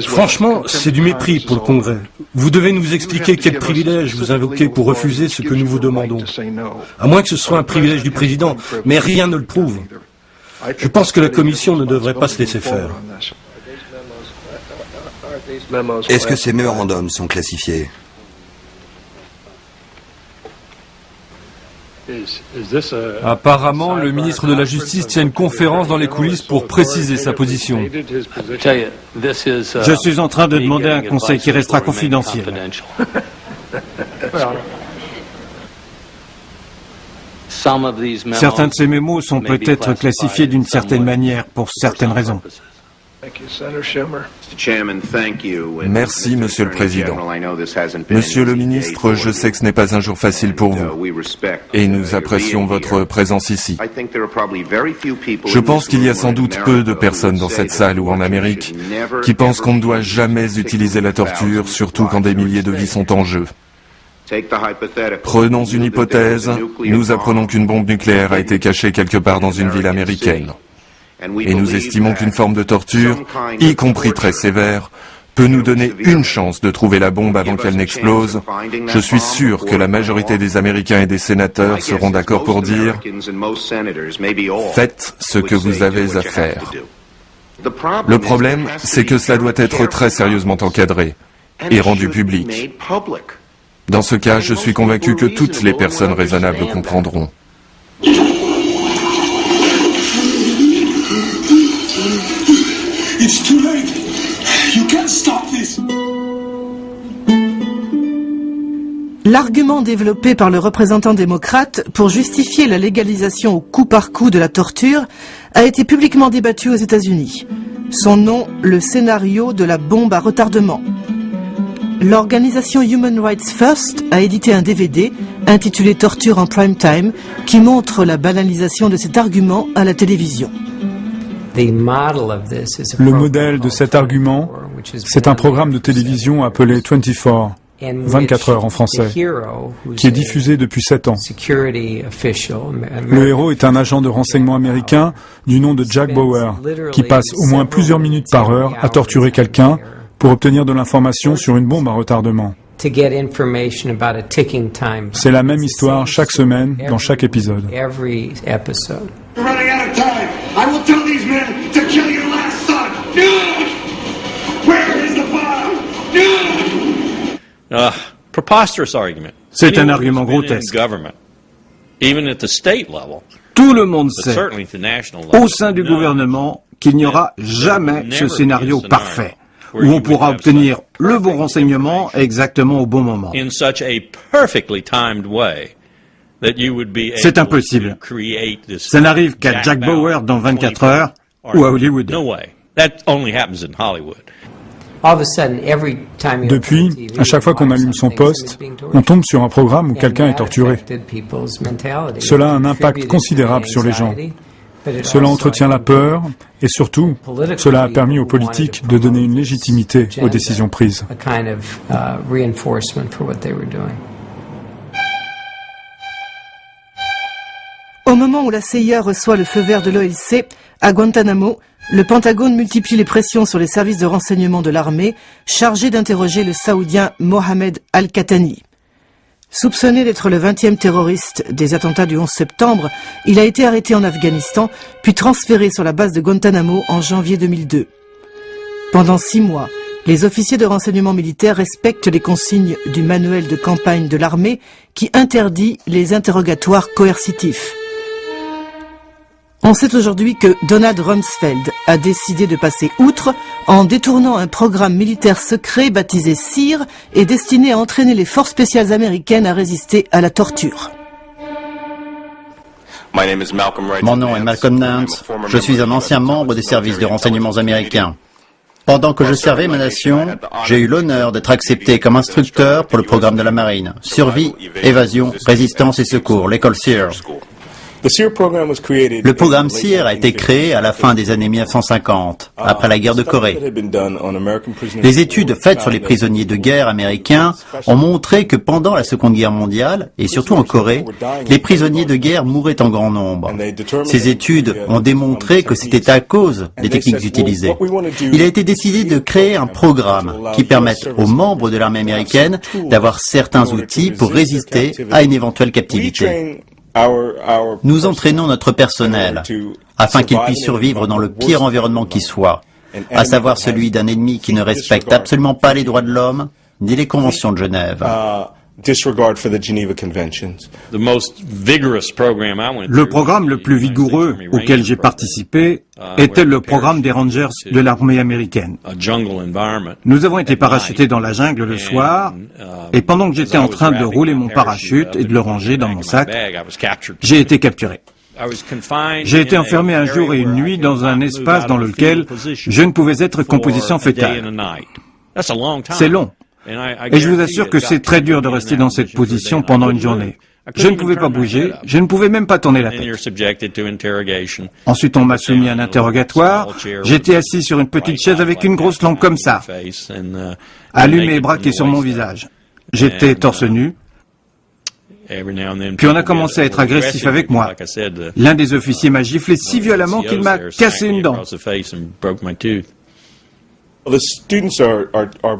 Franchement, c'est du mépris pour le Congrès. Vous devez nous expliquer quel privilège vous invoquez pour refuser ce que nous vous demandons. À moins que ce soit un privilège du président, mais rien ne le prouve. Je pense que la Commission ne devrait pas se laisser faire. Est-ce que ces mémorandums sont classifiés? Apparemment, le ministre de la Justice tient une conférence dans les coulisses pour préciser sa position. Je suis en train de demander un conseil qui restera confidentiel. Certains de ces mémos sont peut-être classifiés d'une certaine manière pour certaines raisons. Merci, Monsieur le Président. Monsieur le ministre, je sais que ce n'est pas un jour facile pour vous et nous apprécions votre présence ici. Je pense qu'il y a sans doute peu de personnes dans cette salle ou en Amérique qui pensent qu'on ne doit jamais utiliser la torture, surtout quand des milliers de vies sont en jeu. Prenons une hypothèse, nous apprenons qu'une bombe nucléaire a été cachée quelque part dans une ville américaine. Et nous estimons qu'une forme de torture, y compris très sévère, peut nous donner une chance de trouver la bombe avant qu'elle n'explose. Je suis sûr que la majorité des Américains et des sénateurs seront d'accord pour dire « Faites ce que vous avez à faire ». Le problème, c'est que cela doit être très sérieusement encadré et rendu public. Dans ce cas, je suis convaincu que toutes les personnes raisonnables comprendront. L'argument développé par le représentant démocrate pour justifier la légalisation au coup par coup de la torture a été publiquement débattu aux États-Unis. Son nom, le scénario de la bombe à retardement. L'organisation Human Rights First a édité un DVD intitulé Torture en prime time qui montre la banalisation de cet argument à la télévision. Le modèle de cet argument, c'est un programme de télévision appelé 24 heures en français, qui est diffusé depuis 7 ans. Le héros est un agent de renseignement américain du nom de Jack Bauer, qui passe au moins plusieurs minutes par heure à torturer quelqu'un pour obtenir de l'information sur une bombe à retardement. C'est la même histoire chaque semaine dans chaque épisode. C'est un argument grotesque. Tout le monde sait, au sein du gouvernement, qu'il n'y aura jamais ce scénario parfait, où on pourra obtenir le bon renseignement exactement au bon moment. C'est impossible. Ça n'arrive qu'à Jack Bauer dans 24 heures ou à Hollywood. Depuis, à chaque fois qu'on allume son poste, on tombe sur un programme où quelqu'un est torturé. Cela a un impact considérable sur les gens. Cela entretient la peur et surtout, cela a permis aux politiques de donner une légitimité aux décisions prises. Au moment où la CIA reçoit le feu vert de l'OLC, à Guantanamo, le Pentagone multiplie les pressions sur les services de renseignement de l'armée, chargés d'interroger le Saoudien Mohamed Al-Qahtani. Soupçonné d'être le 20e terroriste des attentats du 11 septembre, il a été arrêté en Afghanistan, puis transféré sur la base de Guantanamo en janvier 2002. Pendant 6 mois, les officiers de renseignement militaire respectent les consignes du manuel de campagne de l'armée qui interdit les interrogatoires coercitifs. On sait aujourd'hui que Donald Rumsfeld a décidé de passer outre en détournant un programme militaire secret baptisé SEER et destiné à entraîner les forces spéciales américaines à résister à la torture. Mon nom est Malcolm Nance. Je suis un ancien membre des services de renseignements américains. Pendant que je servais ma nation, j'ai eu l'honneur d'être accepté comme instructeur pour le programme de la marine. Survie, évasion, résistance et secours, l'école SEER. Le programme SEER a été créé à la fin des années 1950, après la guerre de Corée. Les études faites sur les prisonniers de guerre américains ont montré que pendant la Seconde Guerre mondiale, et surtout en Corée, les prisonniers de guerre mouraient en grand nombre. Ces études ont démontré que c'était à cause des techniques utilisées. Il a été décidé de créer un programme qui permette aux membres de l'armée américaine d'avoir certains outils pour résister à une éventuelle captivité. Nous entraînons notre personnel afin qu'il puisse survivre dans le pire environnement qui soit, à savoir celui d'un ennemi qui ne respecte absolument pas les droits de l'homme ni les conventions de Genève. Le programme le plus vigoureux auquel j'ai participé était le programme des Rangers de l'armée américaine. Nous avons été parachutés dans la jungle le soir, et pendant que j'étais en train de rouler mon parachute et de le ranger dans mon sac, j'ai été capturé. J'ai été enfermé un jour et une nuit dans un espace dans lequel je ne pouvais être qu'en position fétale. C'est long. Et je vous assure que c'est très dur de rester dans cette position pendant une journée. Je ne pouvais pas bouger, je ne pouvais même pas tourner la tête. Ensuite, on m'a soumis à un interrogatoire. J'étais assis sur une petite chaise avec une grosse lampe comme ça, allumée et braquée sur mon visage. J'étais torse nu. Puis on a commencé à être agressif avec moi. L'un des officiers m'a giflé si violemment qu'il m'a cassé une dent.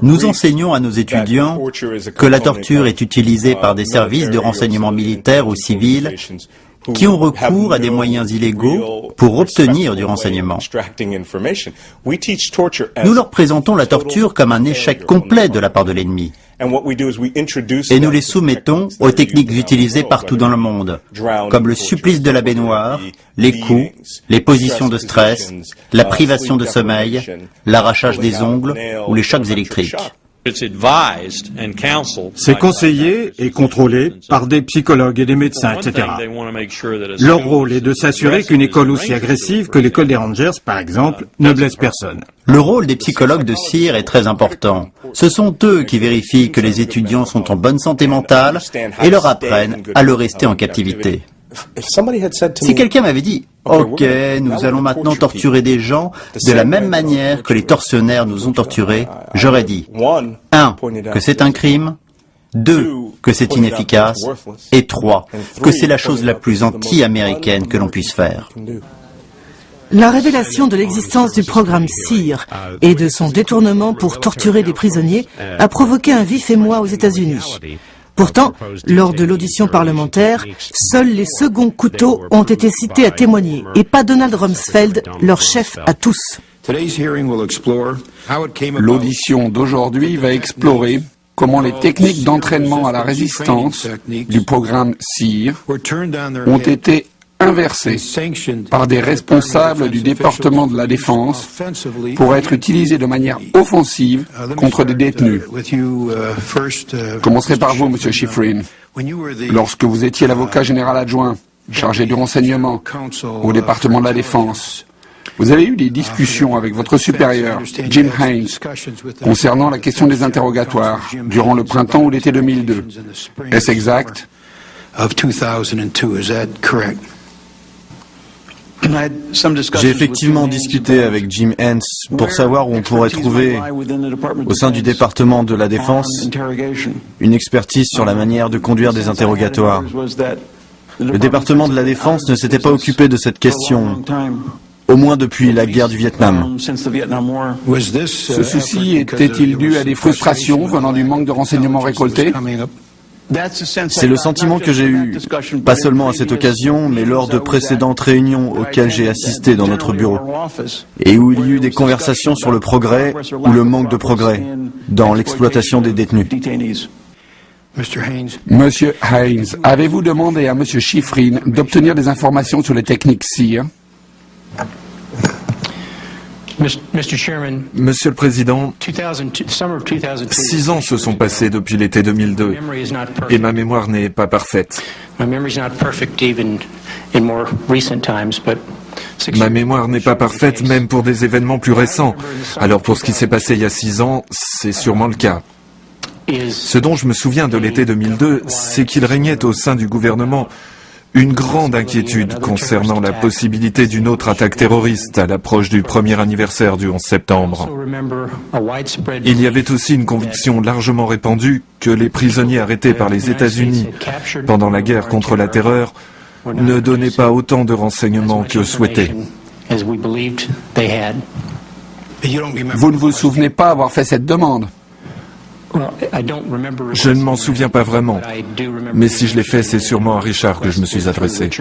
Nous enseignons à nos étudiants que la torture est utilisée par des services de renseignement militaires ou civils qui ont recours à des moyens illégaux pour obtenir du renseignement. Nous leur présentons la torture comme un échec complet de la part de l'ennemi. Et nous les soumettons aux techniques utilisées partout dans le monde, comme le supplice de la baignoire, les coups, les positions de stress, la privation de sommeil, l'arrachage des ongles ou les chocs électriques. C'est conseillé et contrôlé par des psychologues et des médecins, etc. Leur rôle est de s'assurer qu'une école aussi agressive que l'école des Rangers, par exemple, ne blesse personne. Le rôle des psychologues de SEER est très important. Ce sont eux qui vérifient que les étudiants sont en bonne santé mentale et leur apprennent à le rester en captivité. Si quelqu'un m'avait dit « Ok, nous allons maintenant torturer des gens de la même manière que les tortionnaires nous ont torturés », j'aurais dit 1. Que c'est un crime, 2. Que c'est inefficace, et 3. Que c'est la chose la plus anti-américaine que l'on puisse faire. La révélation de l'existence du programme SEER et de son détournement pour torturer des prisonniers a provoqué un vif émoi aux États-Unis. Pourtant, lors de l'audition parlementaire, seuls les seconds couteaux ont été cités à témoigner, et pas Donald Rumsfeld, leur chef à tous. L'audition d'aujourd'hui va explorer comment les techniques d'entraînement à la résistance du programme SEER ont été inversées par des responsables du département de la Défense pour être utilisées de manière offensive contre des détenus. Je commencerai par vous, Monsieur Schifrin. Lorsque vous étiez l'avocat général adjoint chargé du renseignement au département de la Défense, vous avez eu des discussions avec votre supérieur, Jim Haynes, concernant la question des interrogatoires durant le printemps ou l'été 2002. Est-ce exact? J'ai effectivement discuté avec Jim Haynes pour savoir où on pourrait trouver, au sein du département de la Défense, une expertise sur la manière de conduire des interrogatoires. Le département de la Défense ne s'était pas occupé de cette question, au moins depuis la guerre du Vietnam. Ce souci était-il dû à des frustrations venant du manque de renseignements récoltés? C'est le sentiment que j'ai eu, pas seulement à cette occasion, mais lors de précédentes réunions auxquelles j'ai assisté dans notre bureau, et où il y eut des conversations sur le progrès ou le manque de progrès dans l'exploitation des détenus. Monsieur Haynes, avez-vous demandé à Monsieur Schifrin d'obtenir des informations sur les techniques SEER? Monsieur le Président, 6 ans se sont passés depuis l'été 2002 et ma mémoire n'est pas parfaite. Ma mémoire n'est pas parfaite même pour des événements plus récents. Alors pour ce qui s'est passé il y a 6 ans, c'est sûrement le cas. Ce dont je me souviens de l'été 2002, c'est qu'il régnait au sein du gouvernement une grande inquiétude concernant la possibilité d'une autre attaque terroriste à l'approche du premier anniversaire du 11 septembre. Il y avait aussi une conviction largement répandue que les prisonniers arrêtés par les États-Unis pendant la guerre contre la terreur ne donnaient pas autant de renseignements que souhaités. Vous ne vous souvenez pas avoir fait cette demande? Je ne m'en souviens pas vraiment, mais si je l'ai fait, c'est sûrement à Richard que je me suis adressé.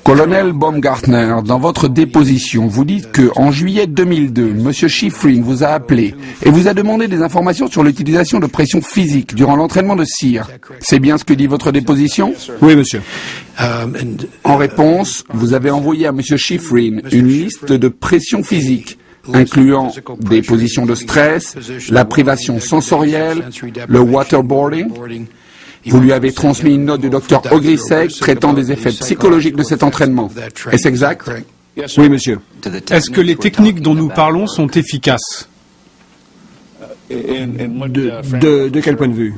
Colonel Baumgartner, dans votre déposition, vous dites que en juillet 2002, M. Schifrin vous a appelé et vous a demandé des informations sur l'utilisation de pression physique durant l'entraînement de SERE. C'est bien ce que dit votre déposition? Oui, monsieur. En réponse, vous avez envoyé à M. Schifrin une liste de pression physique, incluant des positions de stress, la privation sensorielle, le waterboarding. Vous lui avez transmis une note du docteur Ogrisek traitant des effets psychologiques de cet entraînement. Est-ce exact? Oui, monsieur. Est-ce que les techniques dont nous parlons sont efficaces? De quel point de vue?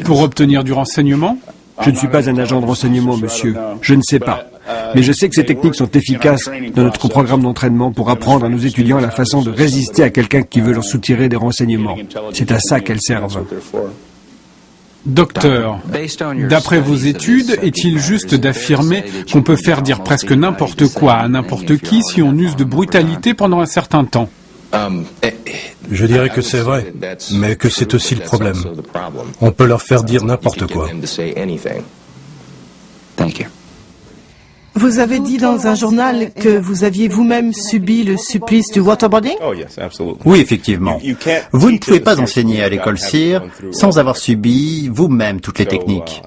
Pour obtenir du renseignement? Je ne suis pas un agent de renseignement, monsieur. Je ne sais pas. Mais je sais que ces techniques sont efficaces dans notre programme d'entraînement pour apprendre à nos étudiants la façon de résister à quelqu'un qui veut leur soutirer des renseignements. C'est à ça qu'elles servent. Docteur, d'après vos études, est-il juste d'affirmer qu'on peut faire dire presque n'importe quoi à n'importe qui si on use de brutalité pendant un certain temps? Je dirais que c'est vrai, mais que c'est aussi le problème. On peut leur faire dire n'importe quoi. Vous avez dit dans un journal que vous aviez vous-même subi le supplice du waterboarding? Oui, effectivement. Vous ne pouvez pas enseigner à l'école SERE sans avoir subi vous-même toutes les techniques.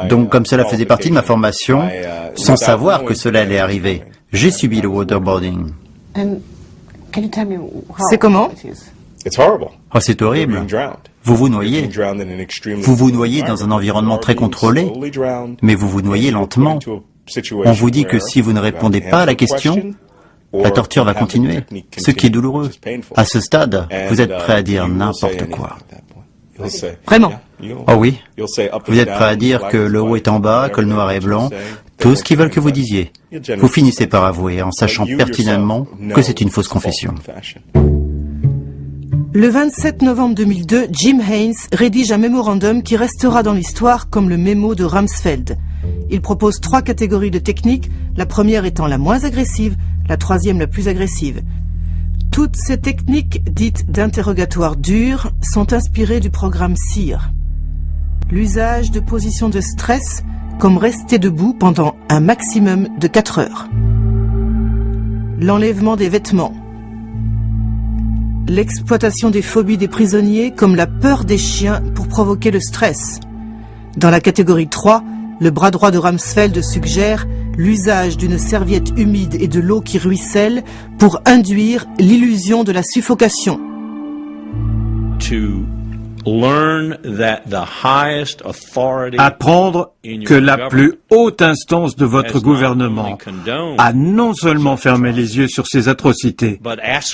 Donc, comme cela faisait partie de ma formation, sans savoir que cela allait arriver, j'ai subi le waterboarding. C'est comment? Oh, c'est horrible. Vous vous noyez. Vous vous noyez dans un environnement très contrôlé, mais vous vous noyez lentement. On vous dit que si vous ne répondez pas à la question, la torture va continuer, ce qui est douloureux. À ce stade, vous êtes prêt à dire n'importe quoi. Vraiment? Oh oui. Vous êtes prêt à dire que le haut est en bas, que le noir est blanc, tout ce qu'ils veulent que vous disiez. Vous finissez par avouer en sachant pertinemment que c'est une fausse confession. Le 27 novembre 2002, Jim Haynes rédige un mémorandum qui restera dans l'histoire comme le mémo de Rumsfeld. Il propose 3 catégories de techniques, la première étant la moins agressive, la troisième la plus agressive. Toutes ces techniques, dites d'interrogatoire dur, sont inspirées du programme SERE. L'usage de positions de stress, comme rester debout pendant un maximum de 4 heures. L'enlèvement des vêtements. L'exploitation des phobies des prisonniers, comme la peur des chiens pour provoquer le stress. Dans la catégorie 3, le bras droit de Rumsfeld suggère l'usage d'une serviette humide et de l'eau qui ruisselle pour induire l'illusion de la suffocation. Apprendre que la plus haute instance de votre gouvernement a non seulement fermé les yeux sur ces atrocités,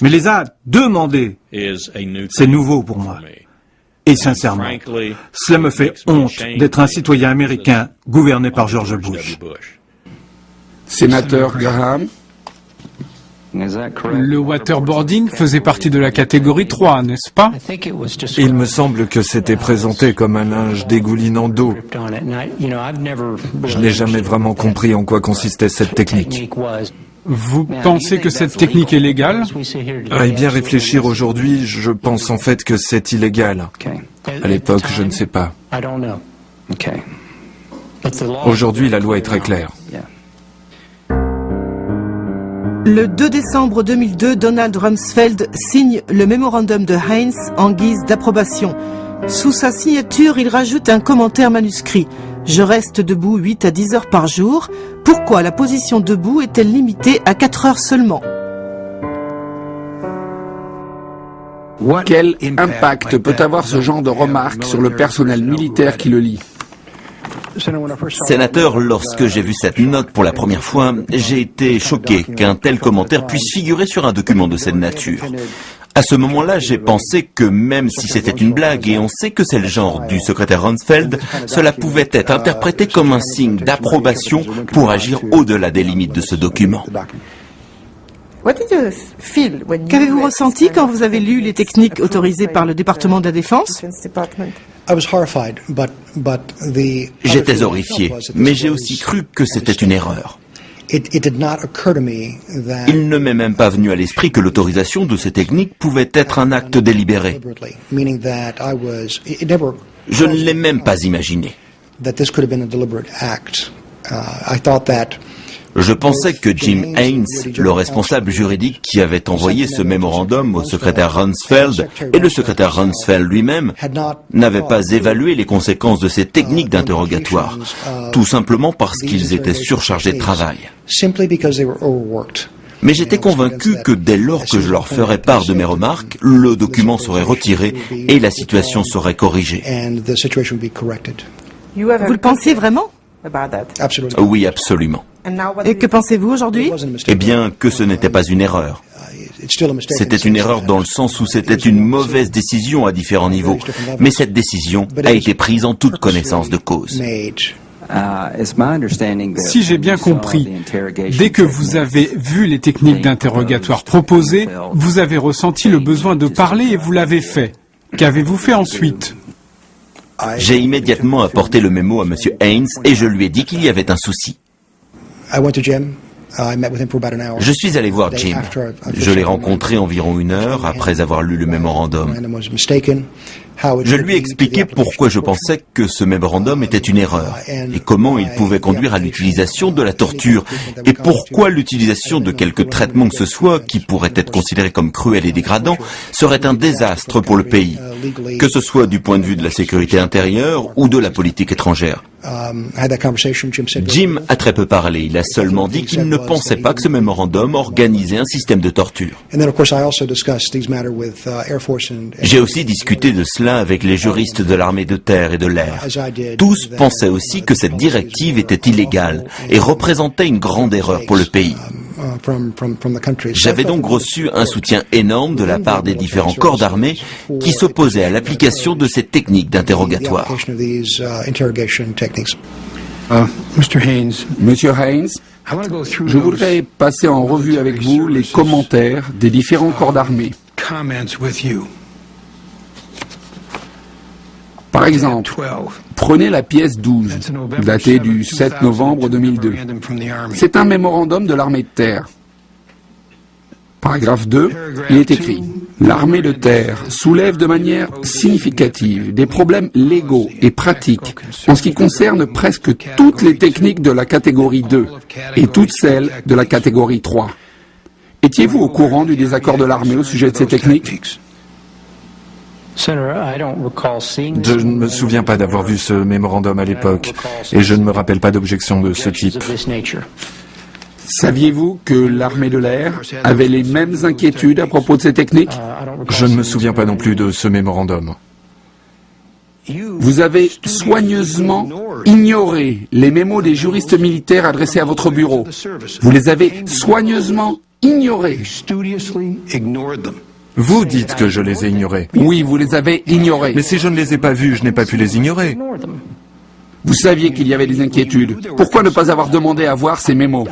mais les a demandées. C'est nouveau pour moi. Et sincèrement, cela me fait honte d'être un citoyen américain gouverné par George Bush. Sénateur Graham. Le waterboarding faisait partie de la catégorie 3, n'est-ce pas? Il me semble que c'était présenté comme un linge dégoulinant d'eau. Je n'ai jamais vraiment compris en quoi consistait cette technique. Vous pensez que cette technique est légale? À y bien réfléchir aujourd'hui, je pense en fait que c'est illégal. À l'époque, je ne sais pas. Aujourd'hui, la loi est très claire. Le 2 décembre 2002, Donald Rumsfeld signe le mémorandum de Haynes en guise d'approbation. Sous sa signature, il rajoute un commentaire manuscrit. Je reste debout 8 à 10 heures par jour. Pourquoi la position debout est-elle limitée à 4 heures seulement? Quel impact peut avoir ce genre de remarque sur le personnel militaire qui le lit? Sénateur, lorsque j'ai vu cette note pour la première fois, j'ai été choqué qu'un tel commentaire puisse figurer sur un document de cette nature. À ce moment-là, j'ai pensé que même si c'était une blague, et on sait que c'est le genre du secrétaire Rumsfeld, cela pouvait être interprété comme un signe d'approbation pour agir au-delà des limites de ce document. Qu'avez-vous ressenti quand vous avez lu les techniques autorisées par le département de la Défense? J'étais horrifié, mais j'ai aussi cru que c'était une erreur. Il ne m'est même pas venu à l'esprit que l'autorisation de ces techniques pouvait être un acte délibéré. Je ne l'ai même pas imaginé. Je pensais que Jim Haynes, le responsable juridique qui avait envoyé ce mémorandum au secrétaire Rumsfeld, et le secrétaire Rumsfeld lui-même, n'avaient pas évalué les conséquences de ces techniques d'interrogatoire, tout simplement parce qu'ils étaient surchargés de travail. Mais j'étais convaincu que dès lors que je leur ferais part de mes remarques, le document serait retiré et la situation serait corrigée. Vous le pensiez vraiment? Oui, absolument. Et que pensez-vous aujourd'hui? Eh bien, que ce n'était pas une erreur. C'était une erreur dans le sens où c'était une mauvaise décision à différents niveaux. Mais cette décision a été prise en toute connaissance de cause. Si j'ai bien compris, dès que vous avez vu les techniques d'interrogatoire proposées, vous avez ressenti le besoin de parler et vous l'avez fait. Qu'avez-vous fait ensuite? J'ai immédiatement apporté le mémo à M. Haynes et je lui ai dit qu'il y avait un souci. Je suis allé voir Jim. Je l'ai rencontré environ 1 heure après avoir lu le mémorandum. Je lui ai expliqué pourquoi je pensais que ce mémorandum était une erreur et comment il pouvait conduire à l'utilisation de la torture et pourquoi l'utilisation de quelque traitement que ce soit qui pourrait être considéré comme cruel et dégradant serait un désastre pour le pays, que ce soit du point de vue de la sécurité intérieure ou de la politique étrangère. Jim a très peu parlé, il a seulement dit qu'il ne pensait pas que ce mémorandum organisait un système de torture. J'ai aussi discuté de cela avec les juristes de l'armée de terre et de l'air. Tous pensaient aussi que cette directive était illégale et représentait une grande erreur pour le pays. J'avais donc reçu un soutien énorme de la part des différents corps d'armée qui s'opposaient à l'application de ces techniques d'interrogatoire. Monsieur Haynes, je voudrais passer en revue avec vous les commentaires des différents corps d'armée. Par exemple, prenez la pièce 12, datée du 7 novembre 2002. C'est un mémorandum de l'armée de terre. Paragraphe 2, il est écrit « L'armée de terre soulève de manière significative des problèmes légaux et pratiques en ce qui concerne presque toutes les techniques de la catégorie 2 et toutes celles de la catégorie 3. Étiez-vous au courant du désaccord de l'armée au sujet de ces techniques ? » Je ne me souviens pas d'avoir vu ce mémorandum à l'époque, et je ne me rappelle pas d'objection de ce type. Saviez-vous que l'armée de l'air avait les mêmes inquiétudes à propos de ces techniques ? Je ne me souviens pas non plus de ce mémorandum. Vous avez soigneusement ignoré les mémos des juristes militaires adressés à votre bureau. Vous les avez soigneusement ignorés. Vous dites que je les ai ignorés. Oui, vous les avez ignorés. Mais si je ne les ai pas vus, je n'ai pas pu les ignorer. Vous saviez qu'il y avait des inquiétudes. Pourquoi ne pas avoir demandé à voir ces mémos ?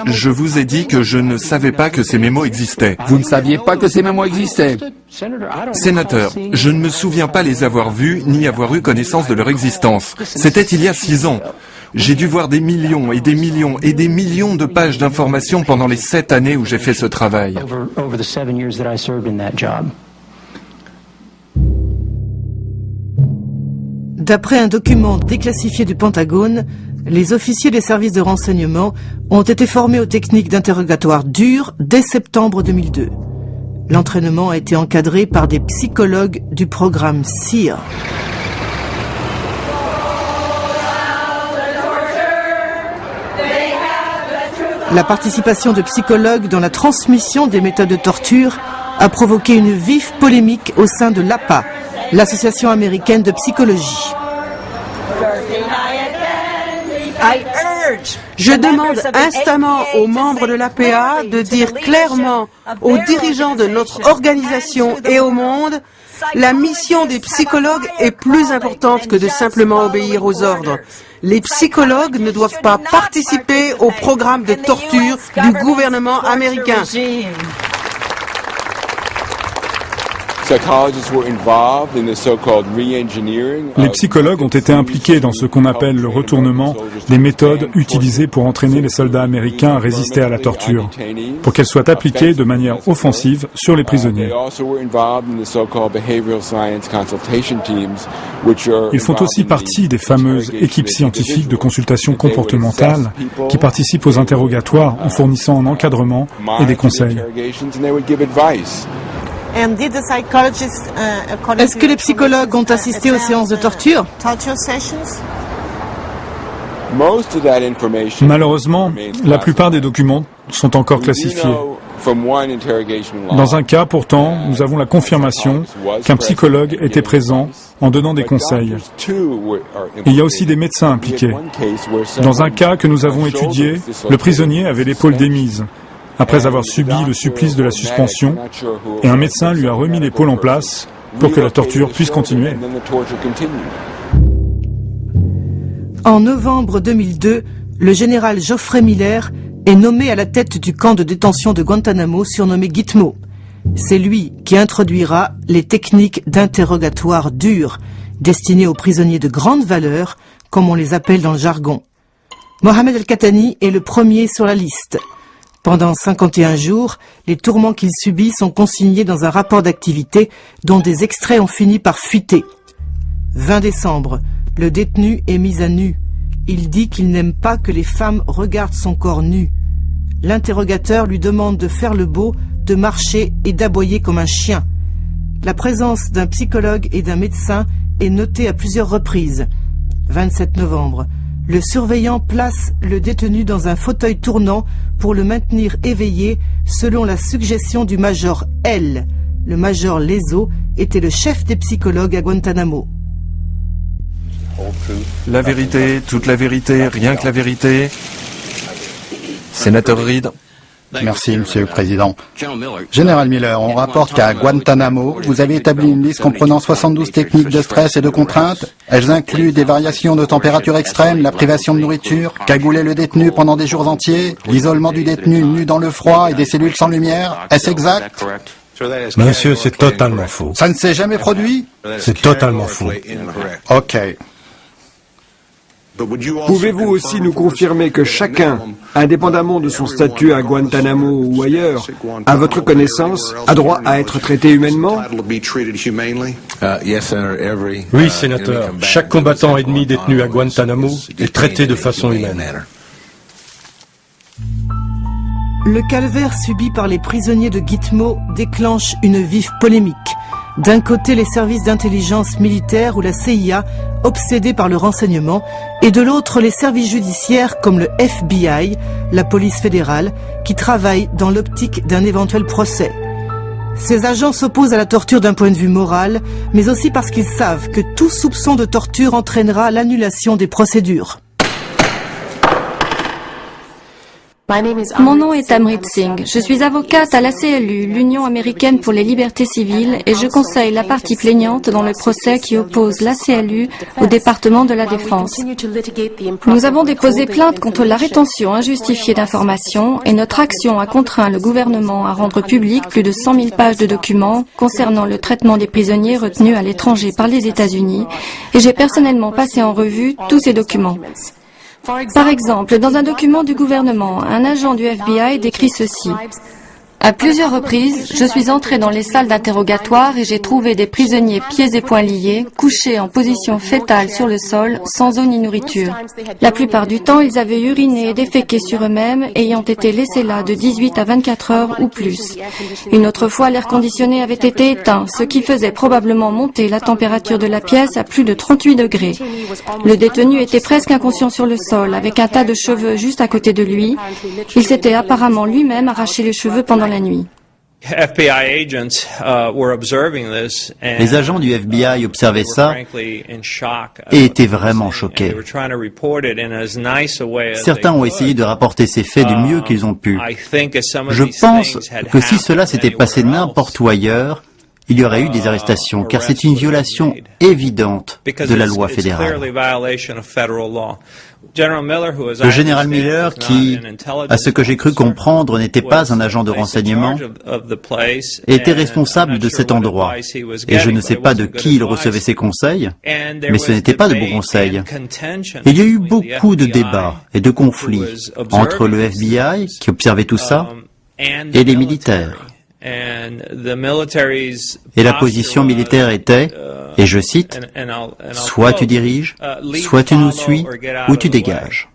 Je vous ai dit que je ne savais pas que ces mémos existaient. Vous ne saviez pas que ces mémos existaient ? Sénateur, je ne me souviens pas les avoir vus ni avoir eu connaissance de leur existence. C'était il y a 6 ans. J'ai dû voir des millions et des millions et des millions de pages d'informations pendant les 7 années où j'ai fait ce travail. D'après un document déclassifié du Pentagone, les officiers des services de renseignement ont été formés aux techniques d'interrogatoire dures dès septembre 2002. L'entraînement a été encadré par des psychologues du programme SEER. La participation de psychologues dans la transmission des méthodes de torture a provoqué une vive polémique au sein de l'APA, l'Association américaine de psychologie. Je demande instamment aux membres de l'APA de dire clairement aux dirigeants de notre organisation et au monde, la mission des psychologues est plus importante que de simplement obéir aux ordres. Les psychologues ne doivent pas participer au programme de torture du gouvernement américain. Les psychologues ont été impliqués dans ce qu'on appelle le retournement des méthodes utilisées pour entraîner les soldats américains à résister à la torture, pour qu'elles soient appliquées de manière offensive sur les prisonniers. Ils font aussi partie des fameuses équipes scientifiques de consultation comportementale qui participent aux interrogatoires en fournissant un encadrement et des conseils. Est-ce que les psychologues ont assisté aux séances de torture? Malheureusement, la plupart des documents sont encore classifiés. Dans un cas, pourtant, nous avons la confirmation qu'un psychologue était présent en donnant des conseils. Il y a aussi des médecins impliqués. Dans un cas que nous avons étudié, le prisonnier avait l'épaule démise après avoir subi le supplice de la suspension, et un médecin lui a remis l'épaule en place pour que la torture puisse continuer. En novembre 2002, le général Geoffrey Miller est nommé à la tête du camp de détention de Guantanamo surnommé Gitmo. C'est lui qui introduira les techniques d'interrogatoire dur, destinées aux prisonniers de grande valeur, comme on les appelle dans le jargon. Mohamed El-Katani est le premier sur la liste. Pendant 51 jours, les tourments qu'il subit sont consignés dans un rapport d'activité dont des extraits ont fini par fuiter. 20 décembre, le détenu est mis à nu. Il dit qu'il n'aime pas que les femmes regardent son corps nu. L'interrogateur lui demande de faire le beau, de marcher et d'aboyer comme un chien. La présence d'un psychologue et d'un médecin est notée à plusieurs reprises. 27 novembre. Le surveillant place le détenu dans un fauteuil tournant pour le maintenir éveillé selon la suggestion du major L. Le major Lezo était le chef des psychologues à Guantanamo. La vérité, toute la vérité, rien que la vérité. Sénateur Reid. Merci, Monsieur le Président. Général Miller, on rapporte qu'à Guantanamo, vous avez établi une liste comprenant 72 techniques de stress et de contrainte. Elles incluent des variations de température extrême, la privation de nourriture, cagouler le détenu pendant des jours entiers, l'isolement du détenu nu dans le froid et des cellules sans lumière. Est-ce exact? Monsieur, c'est totalement faux. Ça ne s'est jamais produit? C'est totalement faux. Ok. Pouvez-vous aussi nous confirmer que chacun, indépendamment de son statut à Guantanamo ou ailleurs, à votre connaissance, a droit à être traité humainement? Oui, sénateur. Chaque combattant ennemi détenu à Guantanamo est traité de façon humaine. Le calvaire subi par les prisonniers de Gitmo déclenche une vive polémique. D'un côté, les services d'intelligence militaire ou la CIA, obsédés par le renseignement, et de l'autre, les services judiciaires comme le FBI, la police fédérale, qui travaillent dans l'optique d'un éventuel procès. Ces agents s'opposent à la torture d'un point de vue moral, mais aussi parce qu'ils savent que tout soupçon de torture entraînera l'annulation des procédures. Mon nom est Amrit Singh. Je suis avocate à l'ACLU, l'Union américaine pour les libertés civiles, et je conseille la partie plaignante dans le procès qui oppose l'ACLU au département de la Défense. Nous avons déposé plainte contre la rétention injustifiée d'informations et notre action a contraint le gouvernement à rendre public plus de 100 000 pages de documents concernant le traitement des prisonniers retenus à l'étranger par les États-Unis, et j'ai personnellement passé en revue tous ces documents. Par exemple, dans un document du gouvernement, un agent du FBI décrit ceci. À plusieurs reprises, je suis entré dans les salles d'interrogatoire et j'ai trouvé des prisonniers pieds et poings liés, couchés en position fétale sur le sol, sans eau ni nourriture. La plupart du temps, ils avaient uriné et déféqué sur eux-mêmes, ayant été laissés là de 18 à 24 heures ou plus. Une autre fois, l'air conditionné avait été éteint, ce qui faisait probablement monter la température de la pièce à plus de 38 degrés. Le détenu était presque inconscient sur le sol, avec un tas de cheveux juste à côté de lui. Il s'était apparemment lui-même arraché les cheveux pendant la nuit. Les agents du FBI observaient ça et étaient vraiment choqués. Certains ont essayé de rapporter ces faits du mieux qu'ils ont pu. Je pense que si cela s'était passé n'importe où ailleurs, il y aurait eu des arrestations, car c'est une violation évidente de la loi fédérale. Le général Miller, qui, à ce que j'ai cru comprendre, n'était pas un agent de renseignement, était responsable de cet endroit. Et je ne sais pas de qui il recevait ses conseils, mais ce n'était pas de bons conseils. Il y a eu beaucoup de débats et de conflits entre le FBI, qui observait tout ça, et les militaires. Et la position militaire était, et je cite, « Soit tu diriges, soit tu nous suis, ou tu dégages ».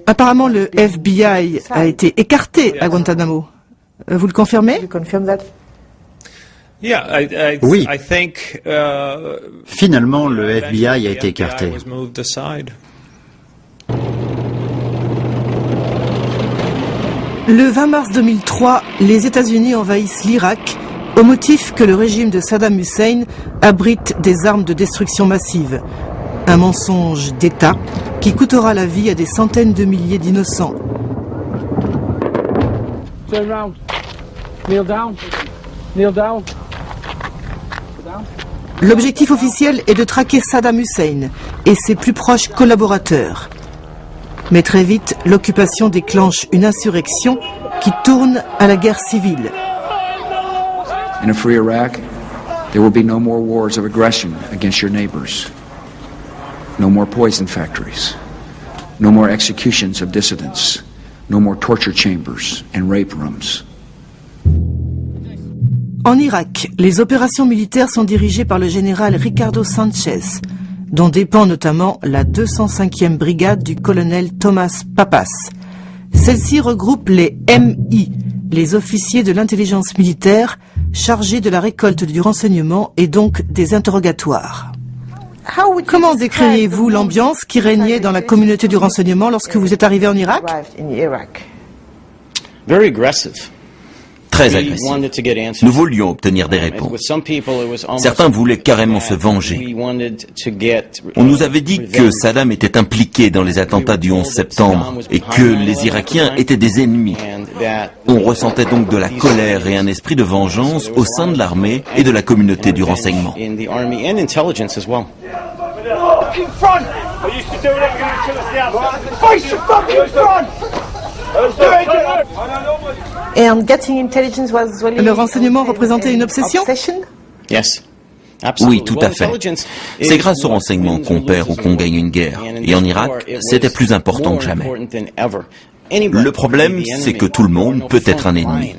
Apparemment, le FBI a été écarté à Guantanamo. Vous le confirmez? Oui. Finalement, le FBI a été écarté. Le 20 mars 2003, les États-Unis envahissent l'Irak au motif que le régime de Saddam Hussein abrite des armes de destruction massive. Un mensonge d'État qui coûtera la vie à des centaines de milliers d'innocents. L'objectif officiel est de traquer Saddam Hussein et ses plus proches collaborateurs. Mais très vite, l'occupation déclenche une insurrection qui tourne à la guerre civile. In a free Iraq, there will be no more wars of aggression against your neighbors. No more poison factories. No more executions of dissidents. No more torture chambers and rape rooms. En Irak, les opérations militaires sont dirigées par le général Ricardo Sanchez, dont dépend notamment la 205e brigade du colonel Thomas Pappas. Celle-ci regroupe les MI, les officiers de l'intelligence militaire chargés de la récolte du renseignement et donc des interrogatoires. Comment décririez-vous l'ambiance qui régnait dans la communauté du renseignement lorsque vous êtes arrivé en Irak? Très agressif. Nous voulions obtenir des réponses. Certains voulaient carrément se venger. On nous avait dit que Saddam était impliqué dans les attentats du 11 septembre et que les Irakiens étaient des ennemis. On ressentait donc de la colère et un esprit de vengeance au sein de l'armée et de la communauté du renseignement. Le renseignement représentait une obsession? Oui, tout à fait. C'est grâce au renseignement qu'on perd ou qu'on gagne une guerre. Et en Irak, c'était plus important que jamais. Le problème, c'est que tout le monde peut être un ennemi.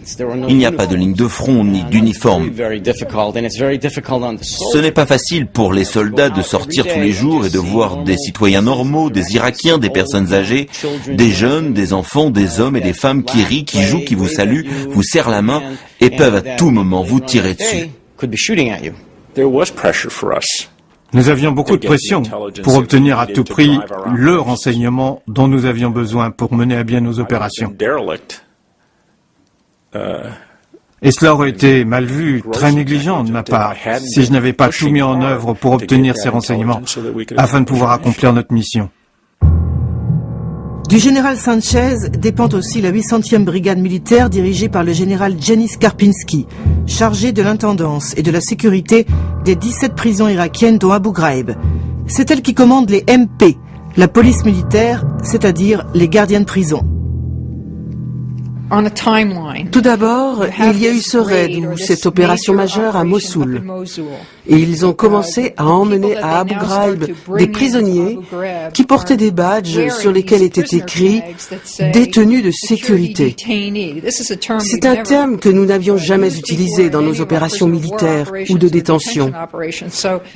Il n'y a pas de ligne de front ni d'uniforme. Ce n'est pas facile pour les soldats de sortir tous les jours et de voir des citoyens normaux, des Irakiens, des personnes âgées, des jeunes, des enfants, des hommes et des femmes qui rient, qui jouent, qui vous saluent, vous serrent la main et peuvent à tout moment vous tirer dessus. Nous avions beaucoup de pression pour obtenir à tout prix le renseignement dont nous avions besoin pour mener à bien nos opérations. Et cela aurait été mal vu, très négligent de ma part, si je n'avais pas tout mis en œuvre pour obtenir ces renseignements, afin de pouvoir accomplir notre mission. Du général Sanchez dépend aussi la 800e brigade militaire dirigée par le général Janis Karpinski, chargé de l'intendance et de la sécurité des 17 prisons irakiennes dont Abu Ghraib. C'est elle qui commande les MP, la police militaire, c'est-à-dire les gardiens de prison. Tout d'abord, il y a eu ce raid ou cette opération majeure à Mossoul. Et ils ont commencé à emmener à Abu Ghraib des prisonniers qui portaient des badges sur lesquels était écrit « détenus de sécurité ». C'est un terme que nous n'avions jamais utilisé dans nos opérations militaires ou de détention.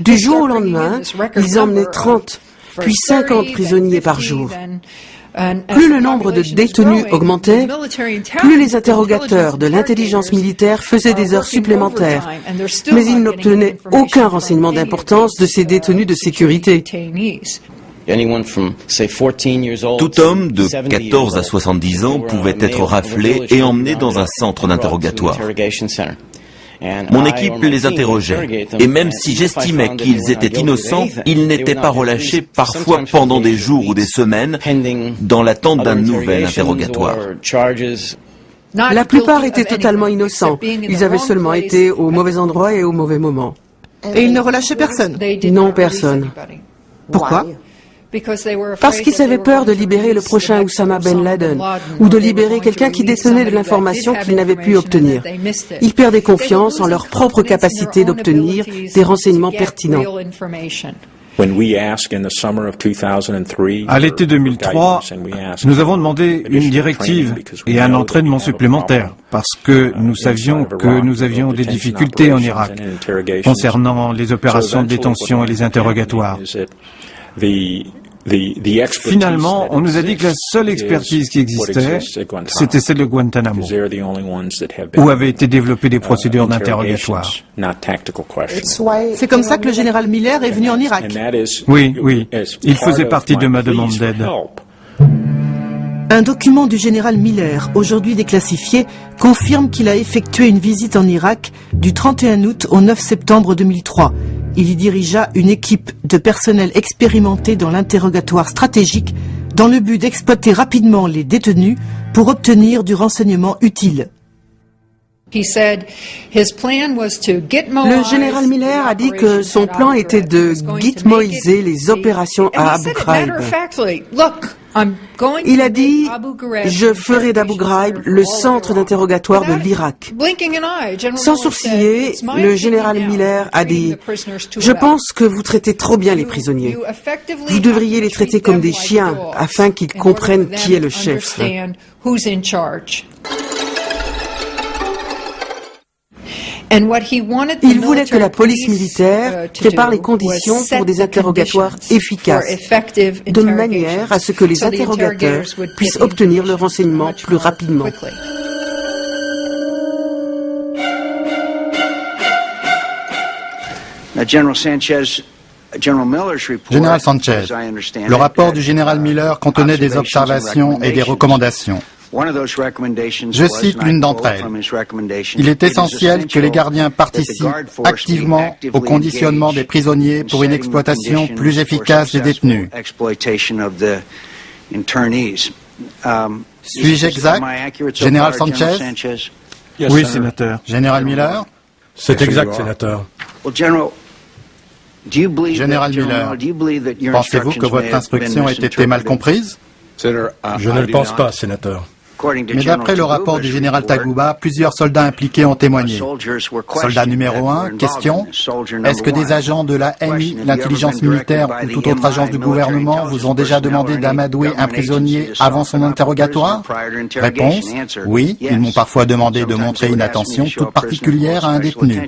Du jour au lendemain, ils emmenaient 30 puis 50 prisonniers par jour. Plus le nombre de détenus augmentait, plus les interrogateurs de l'intelligence militaire faisaient des heures supplémentaires, mais ils n'obtenaient aucun renseignement d'importance de ces détenus de sécurité. Tout homme de 14 à 70 ans pouvait être raflé et emmené dans un centre d'interrogatoire. Mon équipe les interrogeait, et même si j'estimais qu'ils étaient innocents, ils n'étaient pas relâchés parfois pendant des jours ou des semaines dans l'attente d'un nouvel interrogatoire. La plupart étaient totalement innocents. Ils avaient seulement été au mauvais endroit et au mauvais moment. Et ils ne relâchaient personne? Non, personne. Pourquoi? Parce qu'ils avaient peur de libérer le prochain Oussama Ben Laden ou de libérer quelqu'un qui détenait de l'information qu'ils n'avaient pu obtenir. Ils perdaient confiance en leur propre capacité d'obtenir des renseignements pertinents. À l'été 2003, nous avons demandé une directive et un entraînement supplémentaire parce que nous savions que nous avions des difficultés en Irak concernant les opérations de détention et les interrogatoires. Finalement, on nous a dit que la seule expertise qui existait, c'était celle de Guantanamo, où avaient été développées des procédures d'interrogatoire. C'est comme ça que le général Miller est venu en Irak. Oui, il faisait partie de ma demande d'aide. Un document du général Miller, aujourd'hui déclassifié, confirme qu'il a effectué une visite en Irak du 31 août au 9 septembre 2003. Il y dirigea une équipe de personnel expérimenté dans l'interrogatoire stratégique dans le but d'exploiter rapidement les détenus pour obtenir du renseignement utile. Le général Miller a dit que son plan était de gitmoiser les opérations à Abu Ghraib. Il a dit « Je ferai d'Abu Ghraib le centre d'interrogatoire de l'Irak ». Sans sourciller, le général Miller a dit « Je pense que vous traitez trop bien les prisonniers. Vous devriez les traiter comme des chiens afin qu'ils comprennent qui est le chef ». Il voulait que la police militaire prépare les conditions pour des interrogatoires efficaces, de manière à ce que les interrogateurs puissent obtenir le renseignement plus rapidement. Général Sanchez, le rapport du général Miller contenait des observations et des recommandations. Je cite l'une d'entre elles. Il est essentiel que les gardiens participent activement au conditionnement des prisonniers pour une exploitation plus efficace des détenus. Suis-je exact, Général Sanchez? Oui, sénateur. Général Miller? C'est exact, sénateur. Général Miller, pensez-vous que votre instruction ait été mal comprise? Je ne le pense pas, sénateur. Mais d'après le rapport du général Taguba, plusieurs soldats impliqués ont témoigné. Soldat numéro 1, question. Est-ce que des agents de la NI, l'intelligence militaire ou toute autre agence du gouvernement vous ont déjà demandé d'amadouer un prisonnier avant son interrogatoire? Réponse. Oui, ils m'ont parfois demandé de montrer une attention toute particulière à un détenu.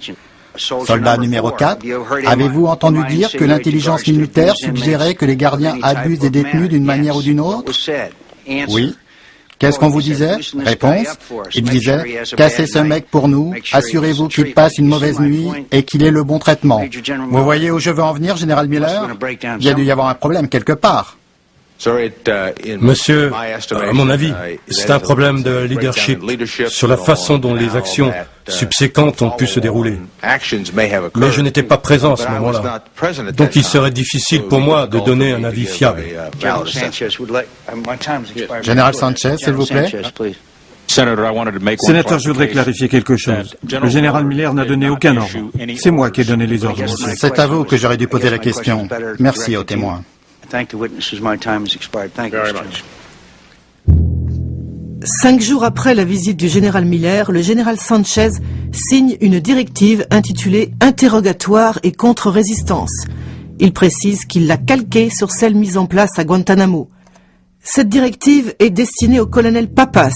Soldat numéro 4, avez-vous entendu dire que l'intelligence militaire suggérait que les gardiens abusent des détenus d'une manière ou d'une autre? Oui. Qu'est-ce qu'on vous disait? Réponse. Il disait, cassez ce mec pour nous, assurez-vous qu'il passe une mauvaise nuit et qu'il ait le bon traitement. Vous voyez où je veux en venir, Général Miller? Il y a dû y avoir un problème quelque part. Monsieur, à mon avis, c'est un problème de leadership sur la façon dont les actions subséquentes ont pu se dérouler. Mais je n'étais pas présent à ce moment-là. Donc il serait difficile pour moi de donner un avis fiable. Général Sanchez, s'il vous plaît. Sénateur, je voudrais clarifier quelque chose. Le général Miller n'a donné aucun ordre. C'est moi qui ai donné les ordres. C'est à vous que j'aurais dû poser la question. Merci aux témoins. 5 jours après la visite du général Miller, le général Sanchez signe une directive intitulée « Interrogatoire et contre-résistance ». Il précise qu'il l'a calquée sur celle mise en place à Guantanamo. Cette directive est destinée au colonel Pappas,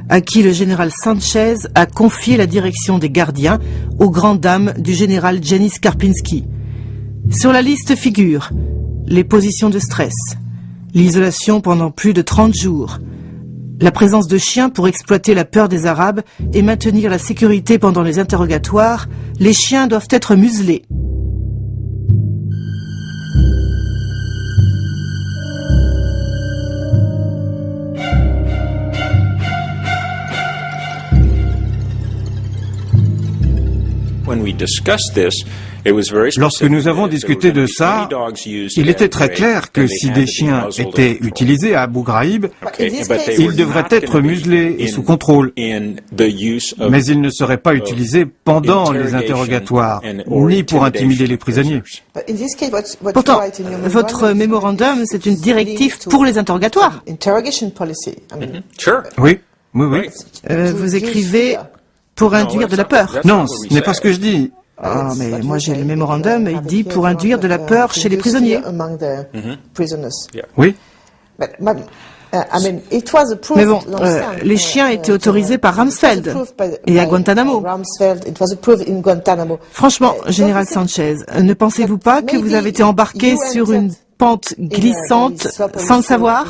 à qui le général Sanchez a confié la direction des gardiens aux grandes dames du général Janis Karpinski. Sur la liste figurent les positions de stress, l'isolation pendant plus de 30 jours, la présence de chiens pour exploiter la peur des Arabes et maintenir la sécurité pendant les interrogatoires. Les chiens doivent être muselés. Lorsque nous avons discuté de ça, il était très clair que si des chiens étaient utilisés à Abu Ghraib, ils devraient être muselés et sous contrôle. Mais ils ne seraient pas utilisés pendant les interrogatoires, ni pour intimider les prisonniers. Pourtant, votre mémorandum, c'est une directive pour les interrogatoires. Oui, oui, oui. Vous écrivez pour induire de la peur. Non, ce n'est pas ce que je dis. Ah, mais moi j'ai le mémorandum, il dit pour induire de la peur chez les prisonniers. Oui. Mais bon, les chiens étaient autorisés par Rumsfeld et à Guantanamo. Franchement, général Sanchez, ne pensez-vous pas que vous avez été embarqué sur une pente glissante sans le savoir?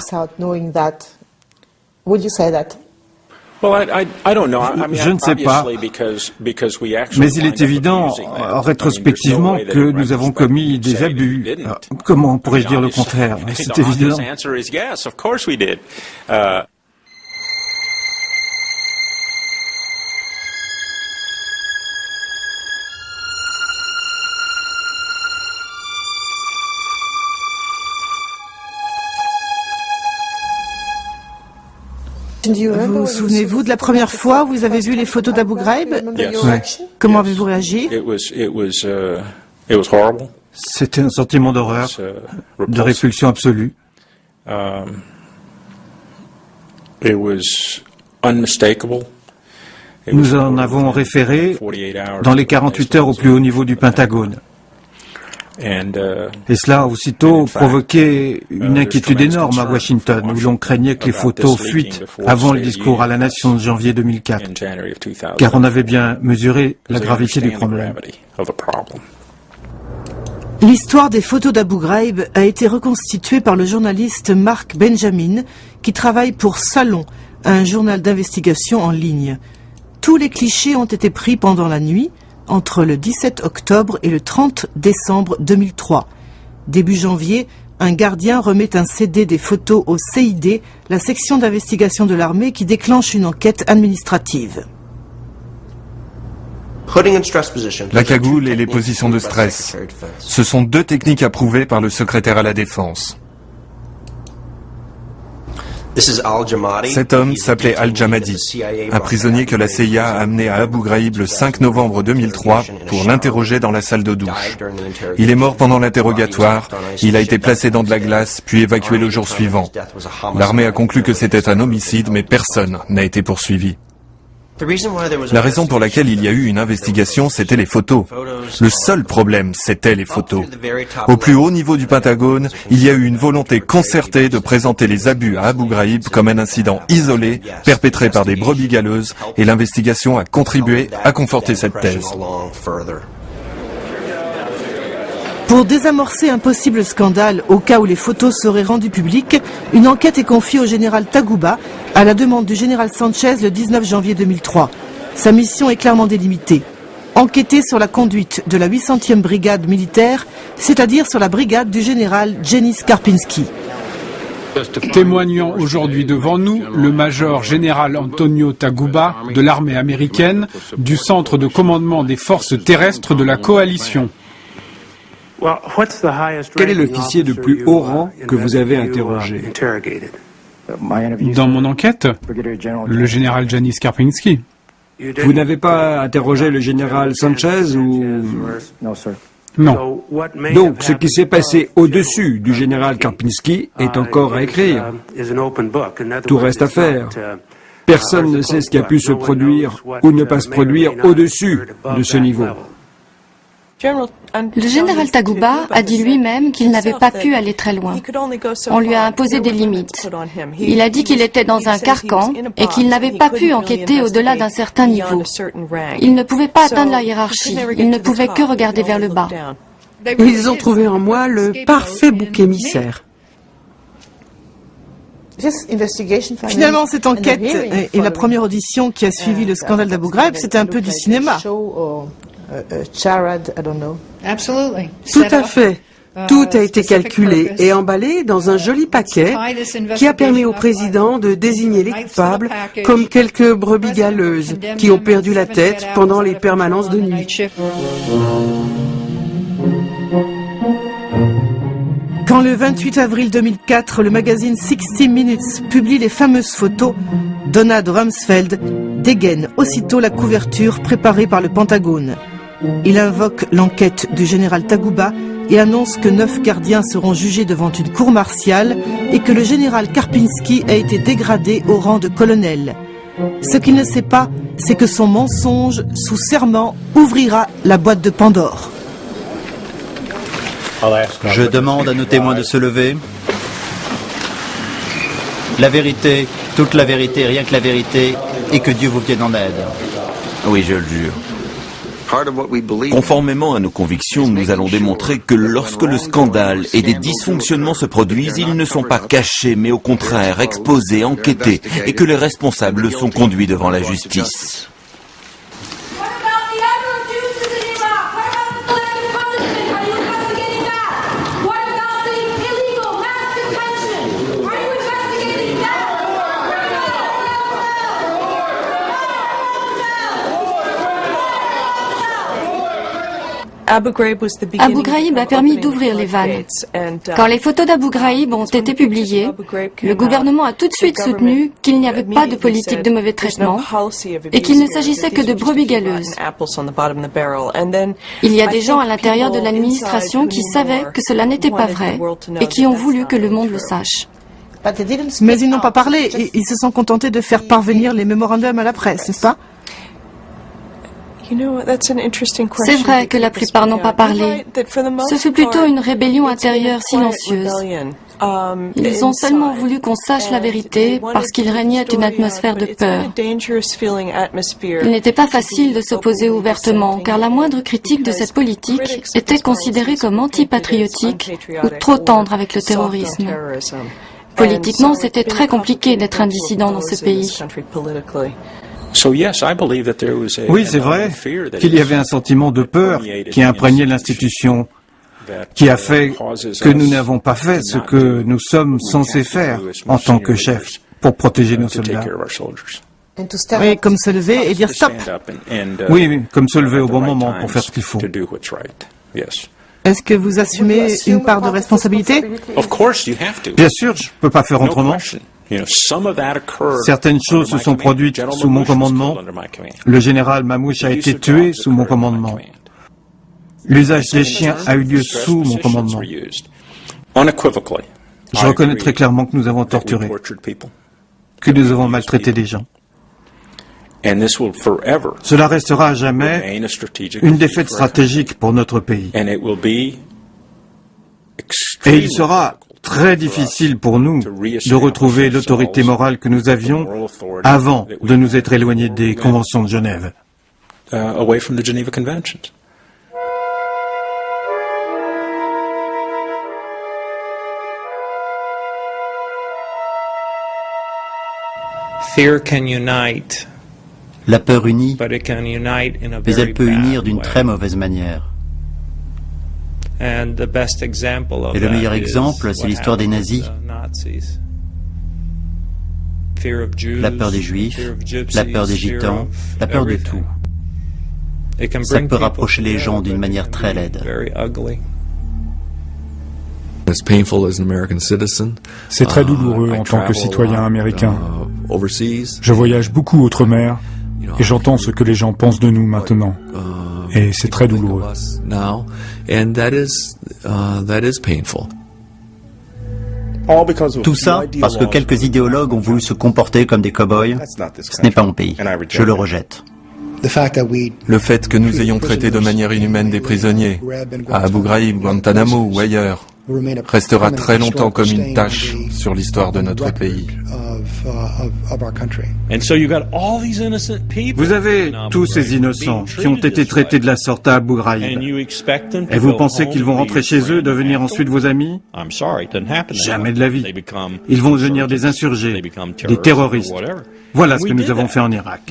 Je ne sais pas, mais il est évident, rétrospectivement, que nous avons commis des abus. Comment pourrais-je dire le contraire? C'est évident. Vous souvenez-vous de la première fois où vous avez vu les photos d'Abu Ghraib? Ouais. Comment avez-vous réagi? C'était un sentiment d'horreur, de répulsion absolue. Nous en avons référé dans les 48 heures au plus haut niveau du Pentagone. Et cela a aussitôt provoqué une inquiétude énorme à Washington, où l'on craignait que les photos fuitent avant le discours à la nation de janvier 2004, car on avait bien mesuré la gravité du problème. L'histoire des photos d'Abu Ghraib a été reconstituée par le journaliste Mark Benjamin, qui travaille pour Salon, un journal d'investigation en ligne. Tous les clichés ont été pris pendant la nuit, entre le 17 octobre et le 30 décembre 2003. Début janvier, un gardien remet un CD des photos au CID, la section d'investigation de l'armée qui déclenche une enquête administrative. La cagoule et les positions de stress. Ce sont deux techniques approuvées par le secrétaire à la Défense. Cet homme s'appelait Al-Jamadi, un prisonnier que la CIA a amené à Abu Ghraib le 5 novembre 2003 pour l'interroger dans la salle de douche. Il est mort pendant l'interrogatoire, il a été placé dans de la glace, puis évacué le jour suivant. L'armée a conclu que c'était un homicide, mais personne n'a été poursuivi. La raison pour laquelle il y a eu une investigation, c'était les photos. Le seul problème, c'était les photos. Au plus haut niveau du Pentagone, il y a eu une volonté concertée de présenter les abus à Abu Ghraib comme un incident isolé, perpétré par des brebis galeuses, et l'investigation a contribué à conforter cette thèse. Pour désamorcer un possible scandale au cas où les photos seraient rendues publiques, une enquête est confiée au général Taguba à la demande du général Sanchez le 19 janvier 2003. Sa mission est clairement délimitée. Enquêter sur la conduite de la 800e brigade militaire, c'est-à-dire sur la brigade du général Janis Karpinski. Témoignant aujourd'hui devant nous, le major général Antonio Taguba de l'armée américaine du centre de commandement des forces terrestres de la coalition. Quel est l'officier de plus haut rang que vous avez interrogé? Dans mon enquête, le général Janis Karpinski. Vous n'avez pas interrogé le général Sanchez ou... Non. Donc, ce qui s'est passé au-dessus du général Karpinski est encore à écrire. Tout reste à faire. Personne ne sait ce qui a pu se produire ou ne pas se produire au-dessus de ce niveau. Le général Taguba a dit lui-même qu'il n'avait pas pu aller très loin. On lui a imposé des limites. Il a dit qu'il était dans un carcan et qu'il n'avait pas pu enquêter au-delà d'un certain niveau. Il ne pouvait pas atteindre la hiérarchie. Il ne pouvait que regarder vers le bas. Ils ont trouvé en moi le parfait bouc émissaire. Finalement, cette enquête et la première audition qui a suivi le scandale d'Abu Ghraib, c'était un peu du cinéma. Tout à fait. Tout a été calculé et emballé dans un joli paquet qui a permis au président de désigner les coupables comme quelques brebis galeuses qui ont perdu la tête pendant les permanences de nuit. Quand le 28 avril 2004, le magazine 60 Minutes publie les fameuses photos, Donald Rumsfeld dégaine aussitôt la couverture préparée par le Pentagone. Il invoque l'enquête du général Taguba et annonce que 9 gardiens seront jugés devant une cour martiale et que le général Karpinski a été dégradé au rang de colonel. Ce qu'il ne sait pas, c'est que son mensonge, sous serment, ouvrira la boîte de Pandore. Je demande à nos témoins de se lever. La vérité, toute la vérité, rien que la vérité, et que Dieu vous vienne en aide. Oui, je le jure. Conformément à nos convictions, nous allons démontrer que lorsque le scandale et des dysfonctionnements se produisent, ils ne sont pas cachés, mais au contraire exposés, enquêtés, et que les responsables sont conduits devant la justice. Abu Ghraib a permis d'ouvrir les vannes. Quand les photos d'Abu Ghraib ont été publiées, le gouvernement a tout de suite soutenu qu'il n'y avait pas de politique de mauvais traitement et qu'il ne s'agissait que de brebis galeuses. Il y a des gens à l'intérieur de l'administration qui savaient que cela n'était pas vrai et qui ont voulu que le monde le sache. Mais ils n'ont pas parlé, ils se sont contentés de faire parvenir les mémorandums à la presse, n'est-ce pas ? C'est vrai que la plupart n'ont pas parlé. Ce fut plutôt une rébellion intérieure silencieuse. Ils ont seulement voulu qu'on sache la vérité parce qu'il régnait une atmosphère de peur. Il n'était pas facile de s'opposer ouvertement car la moindre critique de cette politique était considérée comme antipatriotique ou trop tendre avec le terrorisme. Politiquement, c'était très compliqué d'être un dissident dans ce pays. Oui, c'est vrai qu'il y avait un sentiment de peur qui a imprégné l'institution, qui a fait que nous n'avons pas fait ce que nous sommes censés faire en tant que chefs pour protéger nos soldats. Oui, comme se lever et dire stop. Oui, comme se lever au bon moment pour faire ce qu'il faut. Est-ce que vous assumez une part de responsabilité ? Bien sûr, je ne peux pas faire autrement. Certaines choses se sont produites sous mon commandement. Le général Mamouche a été tué sous mon commandement. L'usage des chiens a eu lieu sous mon commandement. Je reconnais très clairement que nous avons torturé, que nous avons maltraité des gens. Cela restera à jamais une défaite stratégique pour notre pays. Et il sera très difficile pour nous de retrouver l'autorité morale que nous avions avant de nous être éloignés des conventions de Genève. La peur unit, mais elle peut unir d'une très mauvaise manière. Et le meilleur exemple, c'est l'histoire des nazis. La peur des juifs, la peur des gitans, la peur de tout. Ça peut rapprocher les gens d'une manière très laide. C'est très douloureux en tant que citoyen américain. Je voyage beaucoup outre-mer et j'entends ce que les gens pensent de nous maintenant. Et c'est très douloureux. Tout ça parce que quelques idéologues ont voulu se comporter comme des cow-boys. Ce n'est pas mon pays. Je le rejette. Le fait que nous ayons traité de manière inhumaine des prisonniers, à Abu Ghraib, Guantanamo ou ailleurs, restera très longtemps comme une tache sur l'histoire de notre pays. Vous avez tous ces innocents qui ont été traités de la sorte à Abu Ghraib. Et vous pensez qu'ils vont rentrer chez eux, devenir ensuite vos amis? Jamais de la vie. Ils vont devenir des insurgés, des terroristes. Voilà ce que nous avons fait en Irak.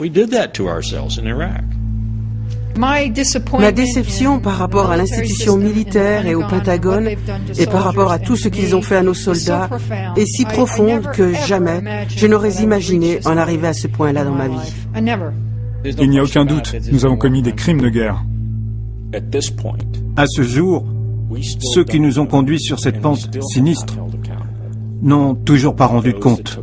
Ma déception par rapport à l'institution militaire et au Pentagone et par rapport à tout ce qu'ils ont fait à nos soldats est si profonde que jamais je n'aurais imaginé en arriver à ce point-là dans ma vie. Il n'y a aucun doute, nous avons commis des crimes de guerre. À ce jour, ceux qui nous ont conduits sur cette pente sinistre n'ont toujours pas rendu de compte.